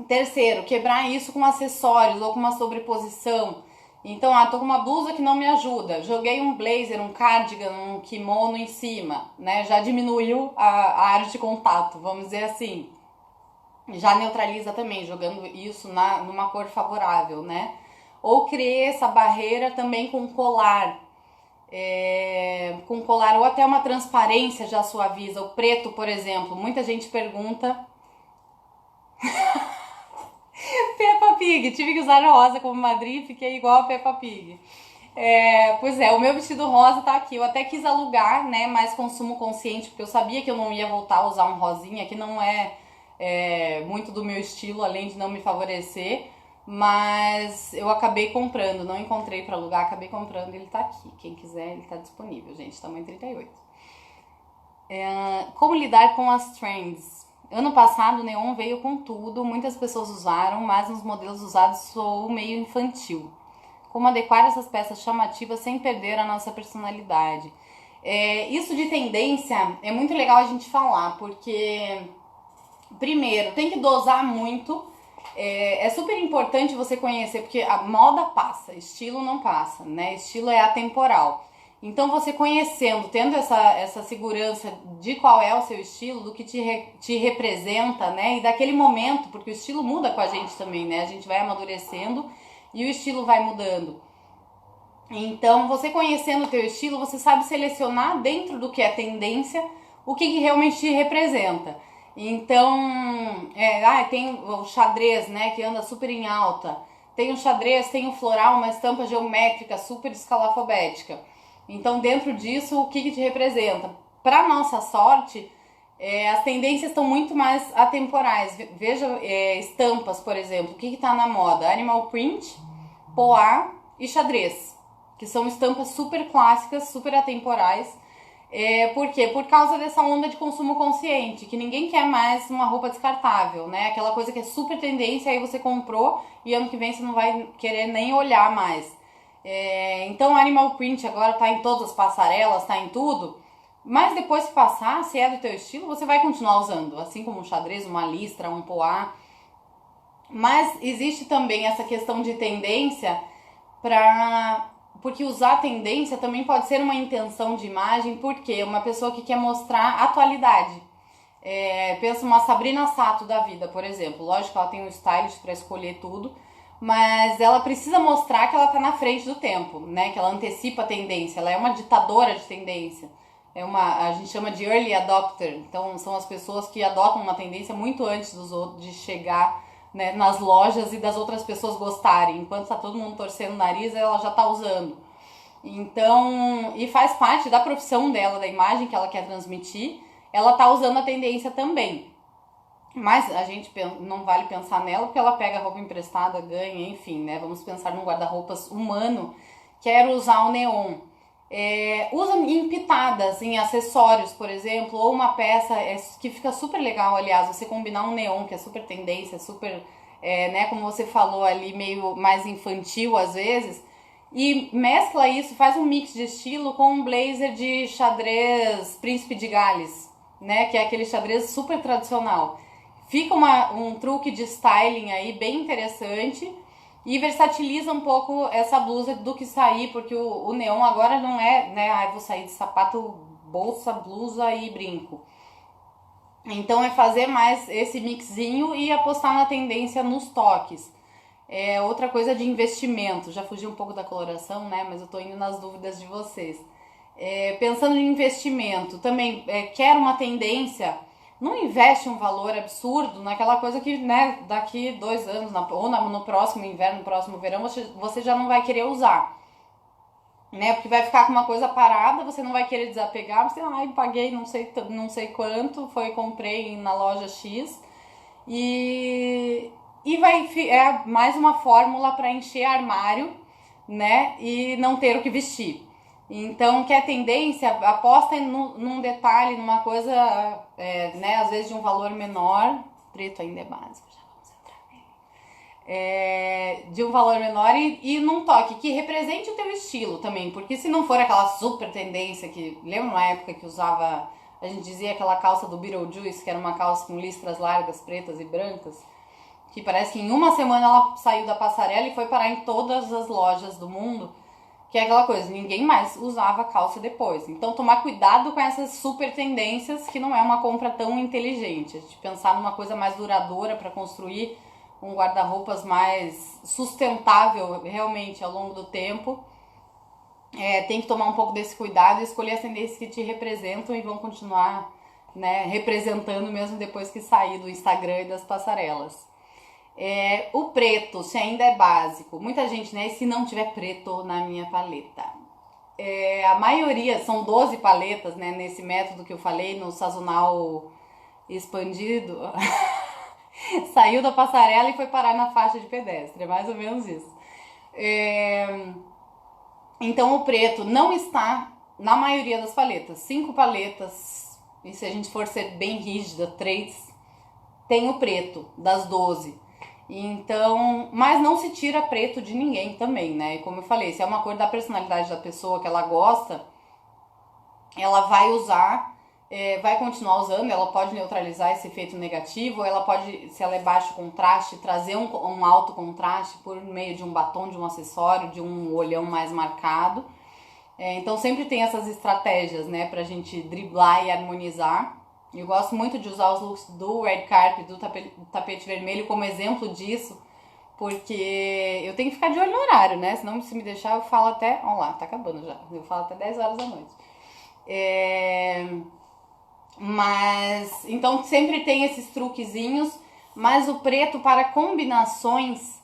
Terceiro, quebrar isso com acessórios ou com uma sobreposição. Então, tô com uma blusa que não me ajuda, joguei um blazer, um cardigan, um kimono em cima, né, já diminuiu a área de contato, vamos dizer assim. Já neutraliza também, jogando isso numa cor favorável, né? Ou criei essa barreira também com colar. Com colar ou até uma transparência já suaviza. O preto, por exemplo, muita gente pergunta... Peppa Pig, tive que usar rosa como madrinha e fiquei igual a Peppa Pig. Pois o meu vestido rosa tá aqui. Eu até quis alugar, né, mais consumo consciente, porque eu sabia que eu não ia voltar a usar um rosinha, que não é muito do meu estilo, além de não me favorecer, mas eu acabei comprando, não encontrei para alugar, acabei comprando, ele tá aqui, quem quiser, ele tá disponível, gente, tamanho 38. Como lidar com as trends? Ano passado o neon veio com tudo, muitas pessoas usaram, mas nos modelos usados sou meio infantil. Como adequar essas peças chamativas sem perder a nossa personalidade? Isso de tendência é muito legal a gente falar, porque... Primeiro, tem que dosar muito. É super importante você conhecer, porque a moda passa, estilo não passa, né? Estilo é atemporal. Então, você conhecendo, tendo essa segurança de qual é o seu estilo, do que te representa, né? E daquele momento, porque o estilo muda com a gente também, né? A gente vai amadurecendo e o estilo vai mudando. Então, você conhecendo o teu estilo, você sabe selecionar dentro do que é tendência, o que realmente te representa. Então, tem o xadrez, né, que anda super em alta. Tem o xadrez, tem o floral, uma estampa geométrica super escalafobética. Então, dentro disso, o que te representa? Para nossa sorte, as tendências estão muito mais atemporais. Veja estampas, por exemplo. O que está na moda? Animal print, poá e xadrez, que são estampas super clássicas, super atemporais. Por quê? Por causa dessa onda de consumo consciente, que ninguém quer mais uma roupa descartável, né? Aquela coisa que é super tendência, aí você comprou e ano que vem você não vai querer nem olhar mais. Então, Animal Print agora tá em todas as passarelas, tá em tudo. Mas depois que passar, se é do teu estilo, você vai continuar usando. Assim como um xadrez, uma listra, um poá. Mas existe também essa questão de tendência porque usar tendência também pode ser uma intenção de imagem, porque uma pessoa que quer mostrar atualidade. Pensa uma Sabrina Sato da vida, por exemplo. Lógico que ela tem um stylist para escolher tudo, mas ela precisa mostrar que ela está na frente do tempo, né? Que ela antecipa a tendência, ela é uma ditadora de tendência. A gente chama de early adopter. Então são as pessoas que adotam uma tendência muito antes dos outros de chegar, né, nas lojas e das outras pessoas gostarem. Enquanto está todo mundo torcendo o nariz, ela já está usando. Então, e faz parte da profissão dela, da imagem que ela quer transmitir, ela tá usando a tendência também. Mas a gente não vale pensar nela porque ela pega roupa emprestada, ganha, enfim, né? Vamos pensar num guarda-roupas humano. Quero usar o neon. Usa em pitadas, em acessórios, por exemplo, ou uma peça que fica super legal, aliás, você combinar um neon, que é super tendência, super, né, como você falou ali, meio mais infantil às vezes, e mescla isso, faz um mix de estilo com um blazer de xadrez Príncipe de Gales, né, que é aquele xadrez super tradicional. Fica um truque de styling aí bem interessante e versatiliza um pouco essa blusa do que sair, porque o neon agora não é, né, vou sair de sapato, bolsa, blusa e brinco. Então é fazer mais esse mixinho e apostar na tendência nos toques. Outra coisa de investimento, já fugi um pouco da coloração, né, mas eu tô indo nas dúvidas de vocês. Pensando em investimento, também quero uma tendência, não investe um valor absurdo naquela coisa que, né, daqui 2 anos, ou no próximo inverno, no próximo verão, você já não vai querer usar, né, porque vai ficar com uma coisa parada, você não vai querer desapegar, você, paguei não sei quanto, comprei na loja X, e é mais uma fórmula para encher armário, né, e não ter o que vestir. Então, que a tendência, aposta num detalhe, numa coisa, né, às vezes de um valor menor, preto ainda é básico, já vamos entrar nele, de um valor menor e num toque que represente o teu estilo também, porque se não for aquela super tendência que, lembra uma época que usava, a gente dizia aquela calça do Beetlejuice, que era uma calça com listras largas, pretas e brancas, que parece que em uma semana ela saiu da passarela e foi parar em todas as lojas do mundo, que é aquela coisa, ninguém mais usava calça depois. Então tomar cuidado com essas super tendências, que não é uma compra tão inteligente. A gente pensar numa coisa mais duradoura para construir um guarda-roupas mais sustentável realmente ao longo do tempo. Tem que tomar um pouco desse cuidado e escolher as tendências que te representam e vão continuar, né, representando mesmo depois que sair do Instagram e das passarelas. O preto, se ainda é básico, muita gente, né, se não tiver preto na minha paleta, a maioria, são 12 paletas, né, nesse método que eu falei, no sazonal expandido, saiu da passarela e foi parar na faixa de pedestre, é mais ou menos isso. Então o preto não está na maioria das paletas, 5 paletas, e se a gente for ser bem rígida, 3, tem o preto, das 12. Então, mas não se tira preto de ninguém também, né? E como eu falei, se é uma cor da personalidade da pessoa que ela gosta, ela vai usar, vai continuar usando, ela pode neutralizar esse efeito negativo, ela pode, se ela é baixo contraste, trazer um alto contraste por meio de um batom, de um acessório, de um olhão mais marcado. Então sempre tem essas estratégias, né, pra gente driblar e harmonizar. Eu gosto muito de usar os looks do red carpet, do tapete vermelho como exemplo disso, porque eu tenho que ficar de olho no horário, né? Senão, se me deixar, eu falo até... Vamos lá, tá acabando já. Eu falo até 10 horas da noite. Mas, então, sempre tem esses truquezinhos, mas o preto para combinações,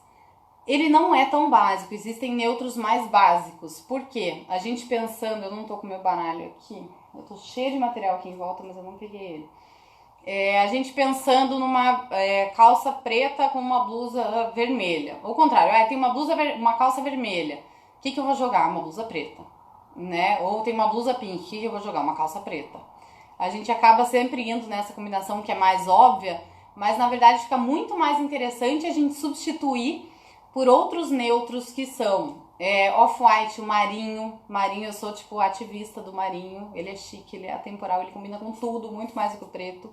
ele não é tão básico. Existem neutros mais básicos. Por quê? A gente pensando... Eu não tô com meu baralho aqui... Eu tô cheia de material aqui em volta, mas eu não peguei ele. A gente pensando numa calça preta com uma blusa vermelha. Ou ao contrário, tem uma calça vermelha. O que eu vou jogar? Uma blusa preta. né? Ou tem uma blusa pink, o que eu vou jogar? Uma calça preta. A gente acaba sempre indo nessa combinação que é mais óbvia, mas na verdade fica muito mais interessante a gente substituir por outros neutros que são off-white, o marinho. Marinho, eu sou tipo ativista do marinho. Ele é chique, ele é atemporal, ele combina com tudo, muito mais do que o preto.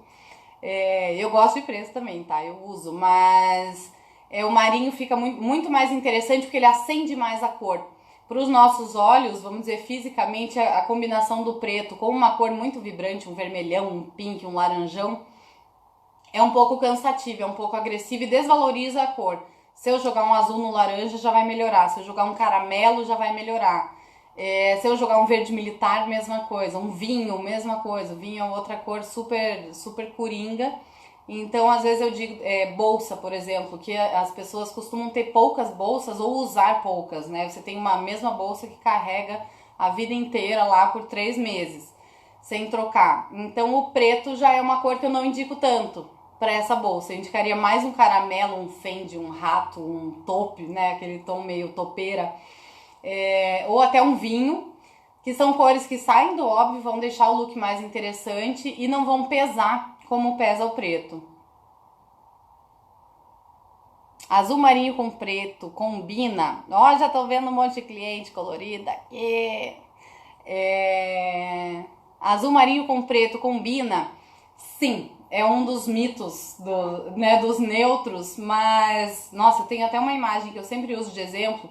Eu gosto de preto também, tá? Eu uso, mas o marinho fica muito mais interessante porque ele acende mais a cor. Para os nossos olhos, vamos dizer, fisicamente, a combinação do preto com uma cor muito vibrante, um vermelhão, um pink, um laranjão, é um pouco cansativo, é um pouco agressivo e desvaloriza a cor. Se eu jogar um azul no laranja, já vai melhorar. Se eu jogar um caramelo, já vai melhorar. Se eu jogar um verde militar, mesma coisa. Um vinho, mesma coisa. O vinho é outra cor super, super coringa. Então, às vezes eu digo bolsa, por exemplo, que as pessoas costumam ter poucas bolsas ou usar poucas, né? Você tem uma mesma bolsa que carrega a vida inteira lá por 3 meses, sem trocar. Então, o preto já é uma cor que eu não indico tanto para essa bolsa. Eu indicaria mais um caramelo, um Fendi, um rato, um taupe, né? Aquele tom meio topeira. Ou até um vinho, que são cores que saem do óbvio, vão deixar o look mais interessante e não vão pesar como pesa o preto. Azul marinho com preto combina. Ó, já tô vendo um monte de cliente colorida aqui. Azul marinho com preto combina? Sim, é um dos mitos dos neutros, mas nossa, tem até uma imagem que eu sempre uso de exemplo.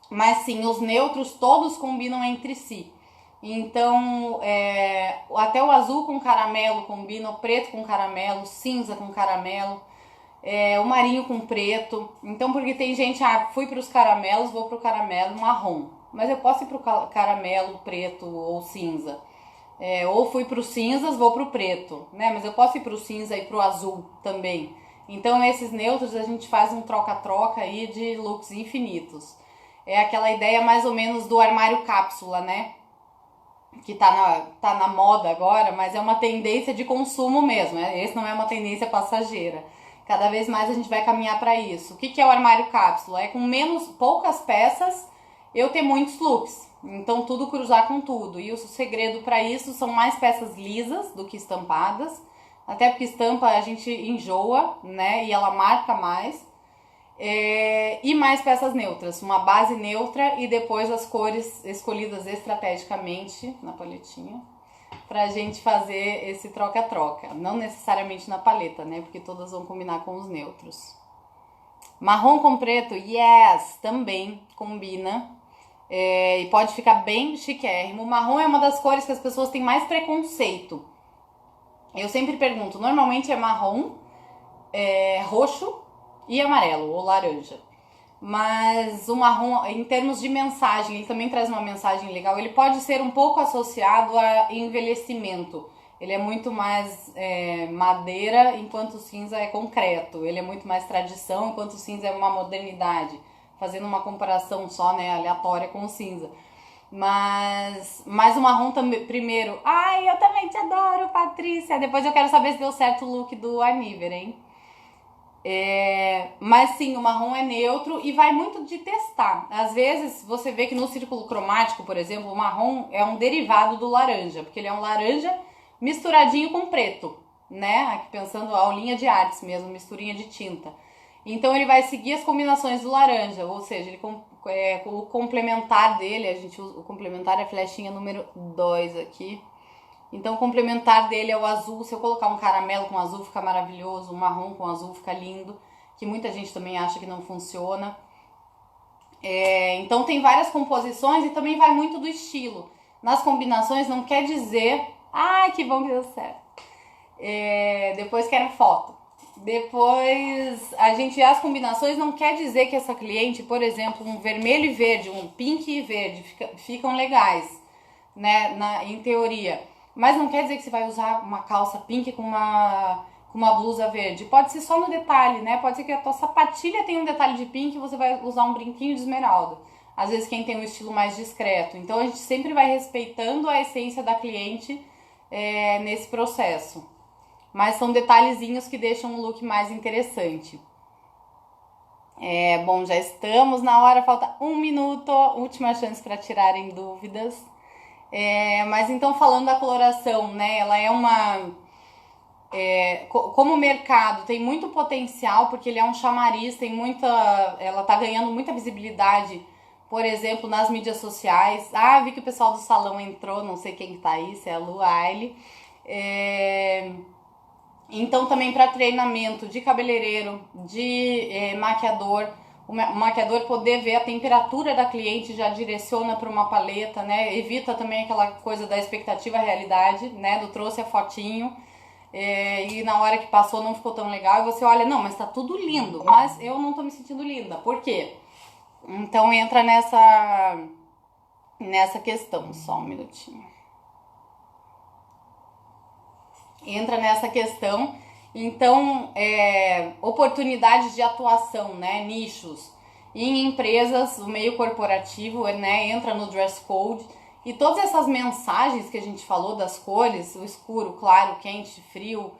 Mas sim, os neutros todos combinam entre si. Então, até o azul com caramelo combina, o preto com caramelo, cinza com caramelo, o marinho com preto. Então, porque tem gente, fui para os caramelos, vou para o caramelo marrom. Mas eu posso ir para o caramelo preto ou cinza. Ou fui para os cinzas, vou para o preto, né? Mas eu posso ir para o cinza e para o azul também. Então, esses neutros a gente faz um troca-troca aí de looks infinitos. É aquela ideia mais ou menos do armário cápsula, né? Que tá na moda agora, mas é uma tendência de consumo mesmo. Esse não é uma tendência passageira. Cada vez mais a gente vai caminhar para isso. O que é o armário cápsula? É com poucas peças eu ter muitos looks. Então tudo cruzar com tudo. E o segredo para isso são mais peças lisas do que estampadas. Até porque estampa a gente enjoa, né? E ela marca mais. E mais peças neutras, uma base neutra e depois as cores escolhidas estrategicamente na paletinha pra gente fazer esse troca-troca, não necessariamente na paleta, né, porque todas vão combinar com os neutros. Marrom com preto, yes, também combina e pode ficar bem chiquérrimo. O marrom é uma das cores que as pessoas têm mais preconceito. Eu sempre pergunto, normalmente é marrom, roxo e amarelo ou laranja. Mas o marrom, em termos de mensagem, ele também traz uma mensagem legal. Ele pode ser um pouco associado a envelhecimento. Ele é muito mais madeira, enquanto o cinza é concreto. Ele é muito mais tradição, enquanto o cinza é uma modernidade. Fazendo uma comparação só, né, aleatória com o cinza. Mas o marrom também, primeiro... Ai, eu também te adoro, Patrícia! Depois eu quero saber se deu certo o look do Aniver, hein? Mas sim, o marrom é neutro e vai muito de testar. Às vezes você vê que no círculo cromático, por exemplo, o marrom é um derivado do laranja, porque ele é um laranja misturadinho com preto, né? Aqui pensando a aulinha de artes mesmo, misturinha de tinta. Então ele vai seguir as combinações do laranja, ou seja, o complementar dele, o complementar é a flechinha número 2 aqui. Então o complementar dele é o azul. Se eu colocar um caramelo com azul fica maravilhoso, um marrom com azul fica lindo, que muita gente também acha que não funciona. Então tem várias composições e também vai muito do estilo. Nas combinações não quer dizer... Ai, que bom que deu certo. Depois quero foto. Depois a gente vê as combinações, não quer dizer que essa cliente, por exemplo, um vermelho e verde, um pink e verde ficam legais, né, em teoria. Mas não quer dizer que você vai usar uma calça pink com uma blusa verde. Pode ser só no detalhe, né? Pode ser que a tua sapatilha tenha um detalhe de pink e você vai usar um brinquinho de esmeralda. Às vezes quem tem um estilo mais discreto. Então a gente sempre vai respeitando a essência da cliente nesse processo. Mas são detalhezinhos que deixam o look mais interessante. Bom, já estamos na hora, falta um minuto, última chance para tirarem dúvidas. Mas então falando da coloração, né? Ela é uma como o mercado tem muito potencial, porque ele é um chamariz, ela tá ganhando muita visibilidade, por exemplo, nas mídias sociais. Ah, vi que o pessoal do salão entrou, não sei quem tá aí, se é a Lu Aile. Então também para treinamento de cabeleireiro, de maquiador, o maquiador poder ver a temperatura da cliente já direciona para uma paleta, né? Evita também aquela coisa da expectativa realidade, né? Do trouxe a fotinho. E na hora que passou não ficou tão legal, e você olha, não, mas tá tudo lindo, mas eu não tô me sentindo linda. Por quê? Então entra nessa questão, só um minutinho. Entra nessa questão, então, oportunidades de atuação, né, nichos. Em empresas, o meio corporativo, né, entra no dress code. E todas essas mensagens que a gente falou das cores, o escuro, claro, quente, frio,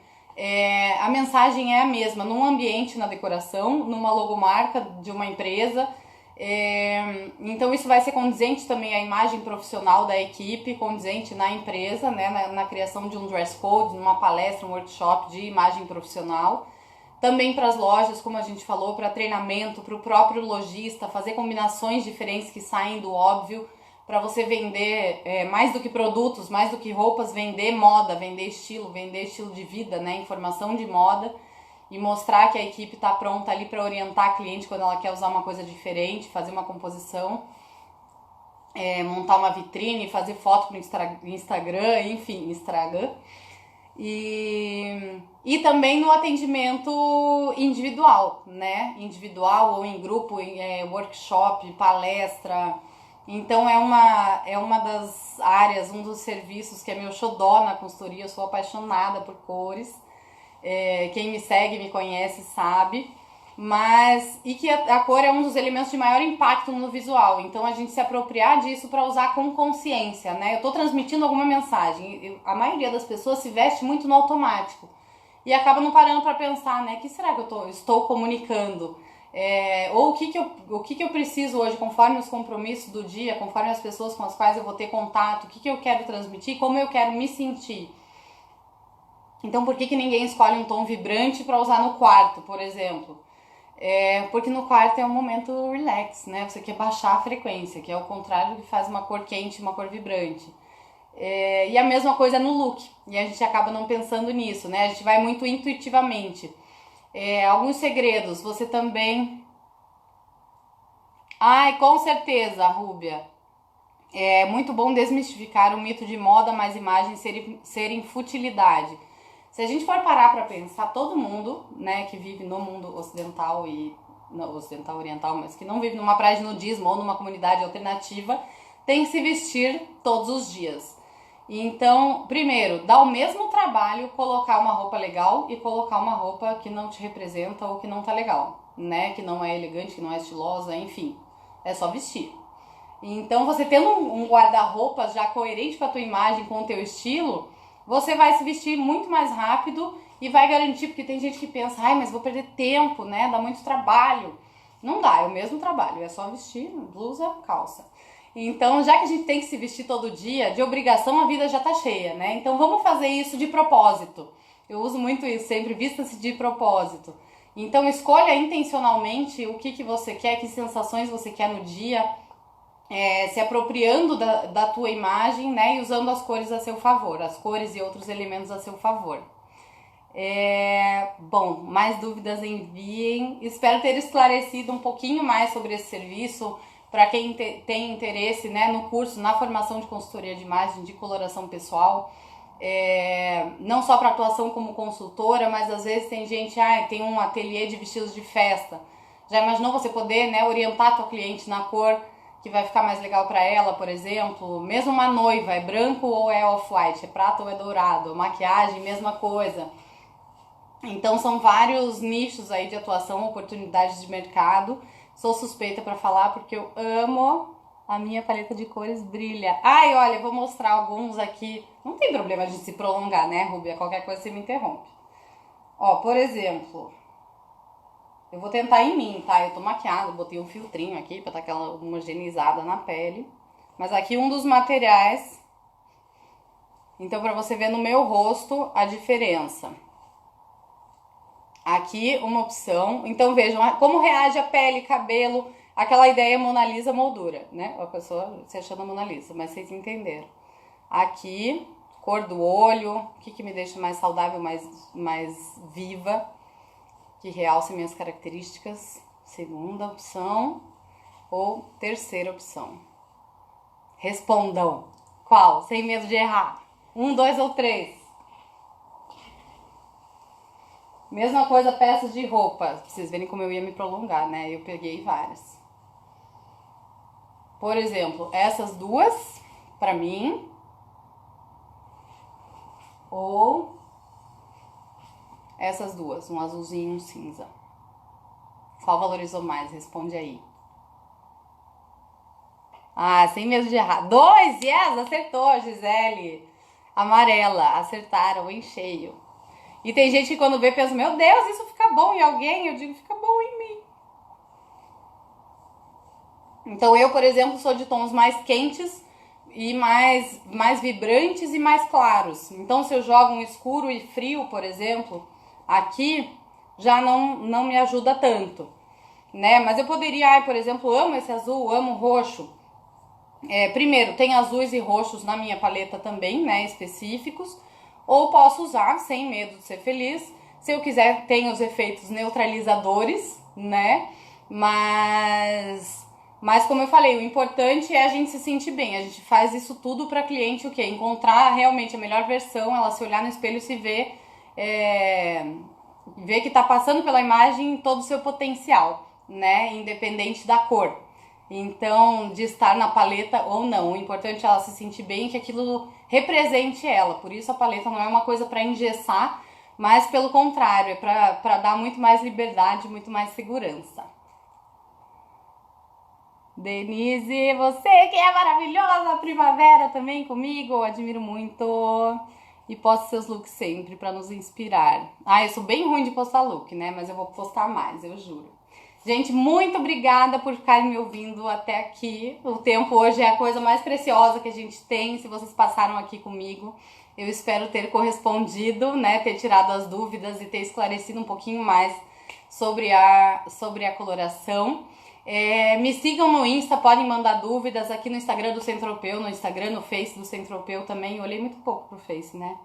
a mensagem é a mesma num ambiente, na decoração, numa logomarca de uma empresa. Então isso vai ser condizente também à imagem profissional da equipe, condizente na empresa, né, na criação de um dress code, numa palestra, um workshop de imagem profissional. Também para as lojas, como a gente falou, para treinamento, para o próprio lojista, fazer combinações diferentes que saem do óbvio, para você vender mais do que produtos, mais do que roupas, vender moda, vender estilo de vida, né? Informação de moda, e mostrar que a equipe está pronta ali para orientar a cliente quando ela quer usar uma coisa diferente, fazer uma composição, montar uma vitrine, fazer foto para o Instagram, enfim, Instagram. E também no atendimento individual, né? Individual ou em grupo, em workshop, palestra. Então é uma das áreas, um dos serviços que é meu xodó na consultoria. Eu sou apaixonada por cores. Quem me segue, me conhece, sabe. E que a cor é um dos elementos de maior impacto no visual. Então a gente se apropriar disso para usar com consciência, né? Eu tô transmitindo alguma mensagem. A maioria das pessoas se veste muito no automático e acaba não parando para pensar, né? O que será que estou comunicando? Ou o que eu preciso hoje, conforme os compromissos do dia, conforme as pessoas com as quais eu vou ter contato, o que eu quero transmitir, como eu quero me sentir. Então por que ninguém escolhe um tom vibrante para usar no quarto, por exemplo? Porque no quarto é um momento relax, né? Você quer baixar a frequência, que é o contrário do que faz uma cor quente, uma cor vibrante. E a mesma coisa no look, e a gente acaba não pensando nisso, né? A gente vai muito intuitivamente. Alguns segredos, você também... Ai, com certeza, Rúbia. É muito bom desmistificar o mito de moda mais imagens serem futilidade. Se a gente for parar para pensar, todo mundo, né, que vive no mundo ocidental e não ocidental oriental, mas que não vive numa praia de nudismo ou numa comunidade alternativa, tem que se vestir todos os dias. Então, primeiro, dá o mesmo trabalho colocar uma roupa legal e colocar uma roupa que não te representa ou que não tá legal, né, que não é elegante, que não é estilosa, enfim, é só vestir. Então, você tendo um guarda-roupa já coerente com a tua imagem, com o teu estilo, você vai se vestir muito mais rápido e vai garantir, porque tem gente que pensa, ai, mas vou perder tempo, né? Dá muito trabalho. Não dá, é o mesmo trabalho, é só vestir blusa, calça. Então, já que a gente tem que se vestir todo dia, de obrigação a vida já tá cheia, né? Então, vamos fazer isso de propósito. Eu uso muito isso, sempre vista-se de propósito. Então, escolha intencionalmente o que você quer, que sensações você quer no dia, se apropriando da tua imagem, né, e usando as cores a seu favor, as cores e outros elementos a seu favor. Bom, mais dúvidas enviem. Espero ter esclarecido um pouquinho mais sobre esse serviço para quem tem interesse, né, no curso, na formação de consultoria de imagem, de coloração pessoal. Não só para atuação como consultora, mas às vezes tem gente, tem um ateliê de vestidos de festa. Já imaginou você poder, né, orientar a tua cliente na cor que vai ficar mais legal para ela, por exemplo? Mesmo uma noiva, é branco ou é off-white, é prata ou é dourado, maquiagem, mesma coisa. Então são vários nichos aí de atuação, oportunidades de mercado. Sou suspeita para falar porque eu amo a minha paleta de cores, brilha. Ai, olha, eu vou mostrar alguns aqui. Não tem problema de se prolongar, né, Rúbia? Qualquer coisa você me interrompe. Ó, por exemplo, Eu vou tentar em mim, tá? Eu tô maquiada, botei um filtrinho aqui pra dar aquela homogeneizada na pele. Mas aqui um dos materiais. Então, pra você ver no meu rosto a diferença. Aqui uma opção. Então, vejam como reage a pele, cabelo. Aquela ideia Mona Lisa moldura, né? A pessoa se achando Mona Lisa, mas vocês entenderam. Aqui, cor do olho. O que me deixa mais saudável, mais viva. Que realce minhas características. Segunda opção ou terceira opção. Respondam. Qual? Sem medo de errar. 1, 2 ou 3. Mesma coisa, peças de roupa. Pra vocês verem como eu ia me prolongar, né? Eu peguei várias. Por exemplo, essas duas, pra mim. Ou essas duas, um azulzinho e um cinza. Qual valorizou mais? Responde aí. Ah, sem medo de errar. 2, yes, acertou, Gisele. Amarela, acertaram em cheio. E tem gente que quando vê pensa, meu Deus, isso fica bom em alguém? Eu digo, fica bom em mim. Então eu, por exemplo, sou de tons mais quentes e mais vibrantes e mais claros. Então se eu jogo um escuro e frio, por exemplo, aqui já não me ajuda tanto, né? Mas eu poderia, por exemplo, amo esse azul, amo roxo. Primeiro, tem azuis e roxos na minha paleta também, né, específicos. Ou posso usar, sem medo de ser feliz. Se eu quiser, tem os efeitos neutralizadores, né? Mas como eu falei, o importante é a gente se sentir bem. A gente faz isso tudo para cliente o quê? Encontrar realmente a melhor versão, ela se olhar no espelho e se ver, ver que tá passando pela imagem todo o seu potencial, né? Independente da cor. Então, de estar na paleta ou não. O importante é ela se sentir bem e que aquilo represente ela. Por isso a paleta não é uma coisa para engessar, mas pelo contrário, é para dar muito mais liberdade, muito mais segurança. Denise, você que é maravilhosa, primavera também comigo, eu admiro muito. E posto seus looks sempre para nos inspirar. Ah, eu sou bem ruim de postar look, né? Mas eu vou postar mais, eu juro. Gente, muito obrigada por ficarem me ouvindo até aqui. O tempo hoje é a coisa mais preciosa que a gente tem. Se vocês passaram aqui comigo, eu espero ter correspondido, né? Ter tirado as dúvidas e ter esclarecido um pouquinho mais sobre a coloração. Me sigam no Insta, podem mandar dúvidas aqui no Instagram do Centropeu, no Instagram, no Face do Centropeu também. Eu olhei muito pouco pro Face, né?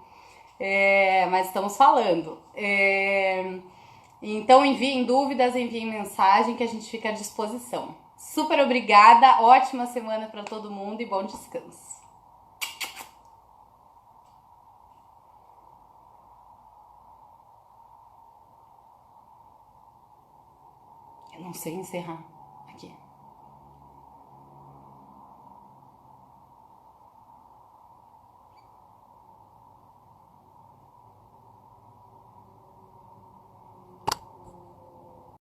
Mas estamos falando. Então enviem dúvidas, enviem mensagem que a gente fica à disposição. Super obrigada, ótima semana para todo mundo e bom descanso. Eu não sei encerrar.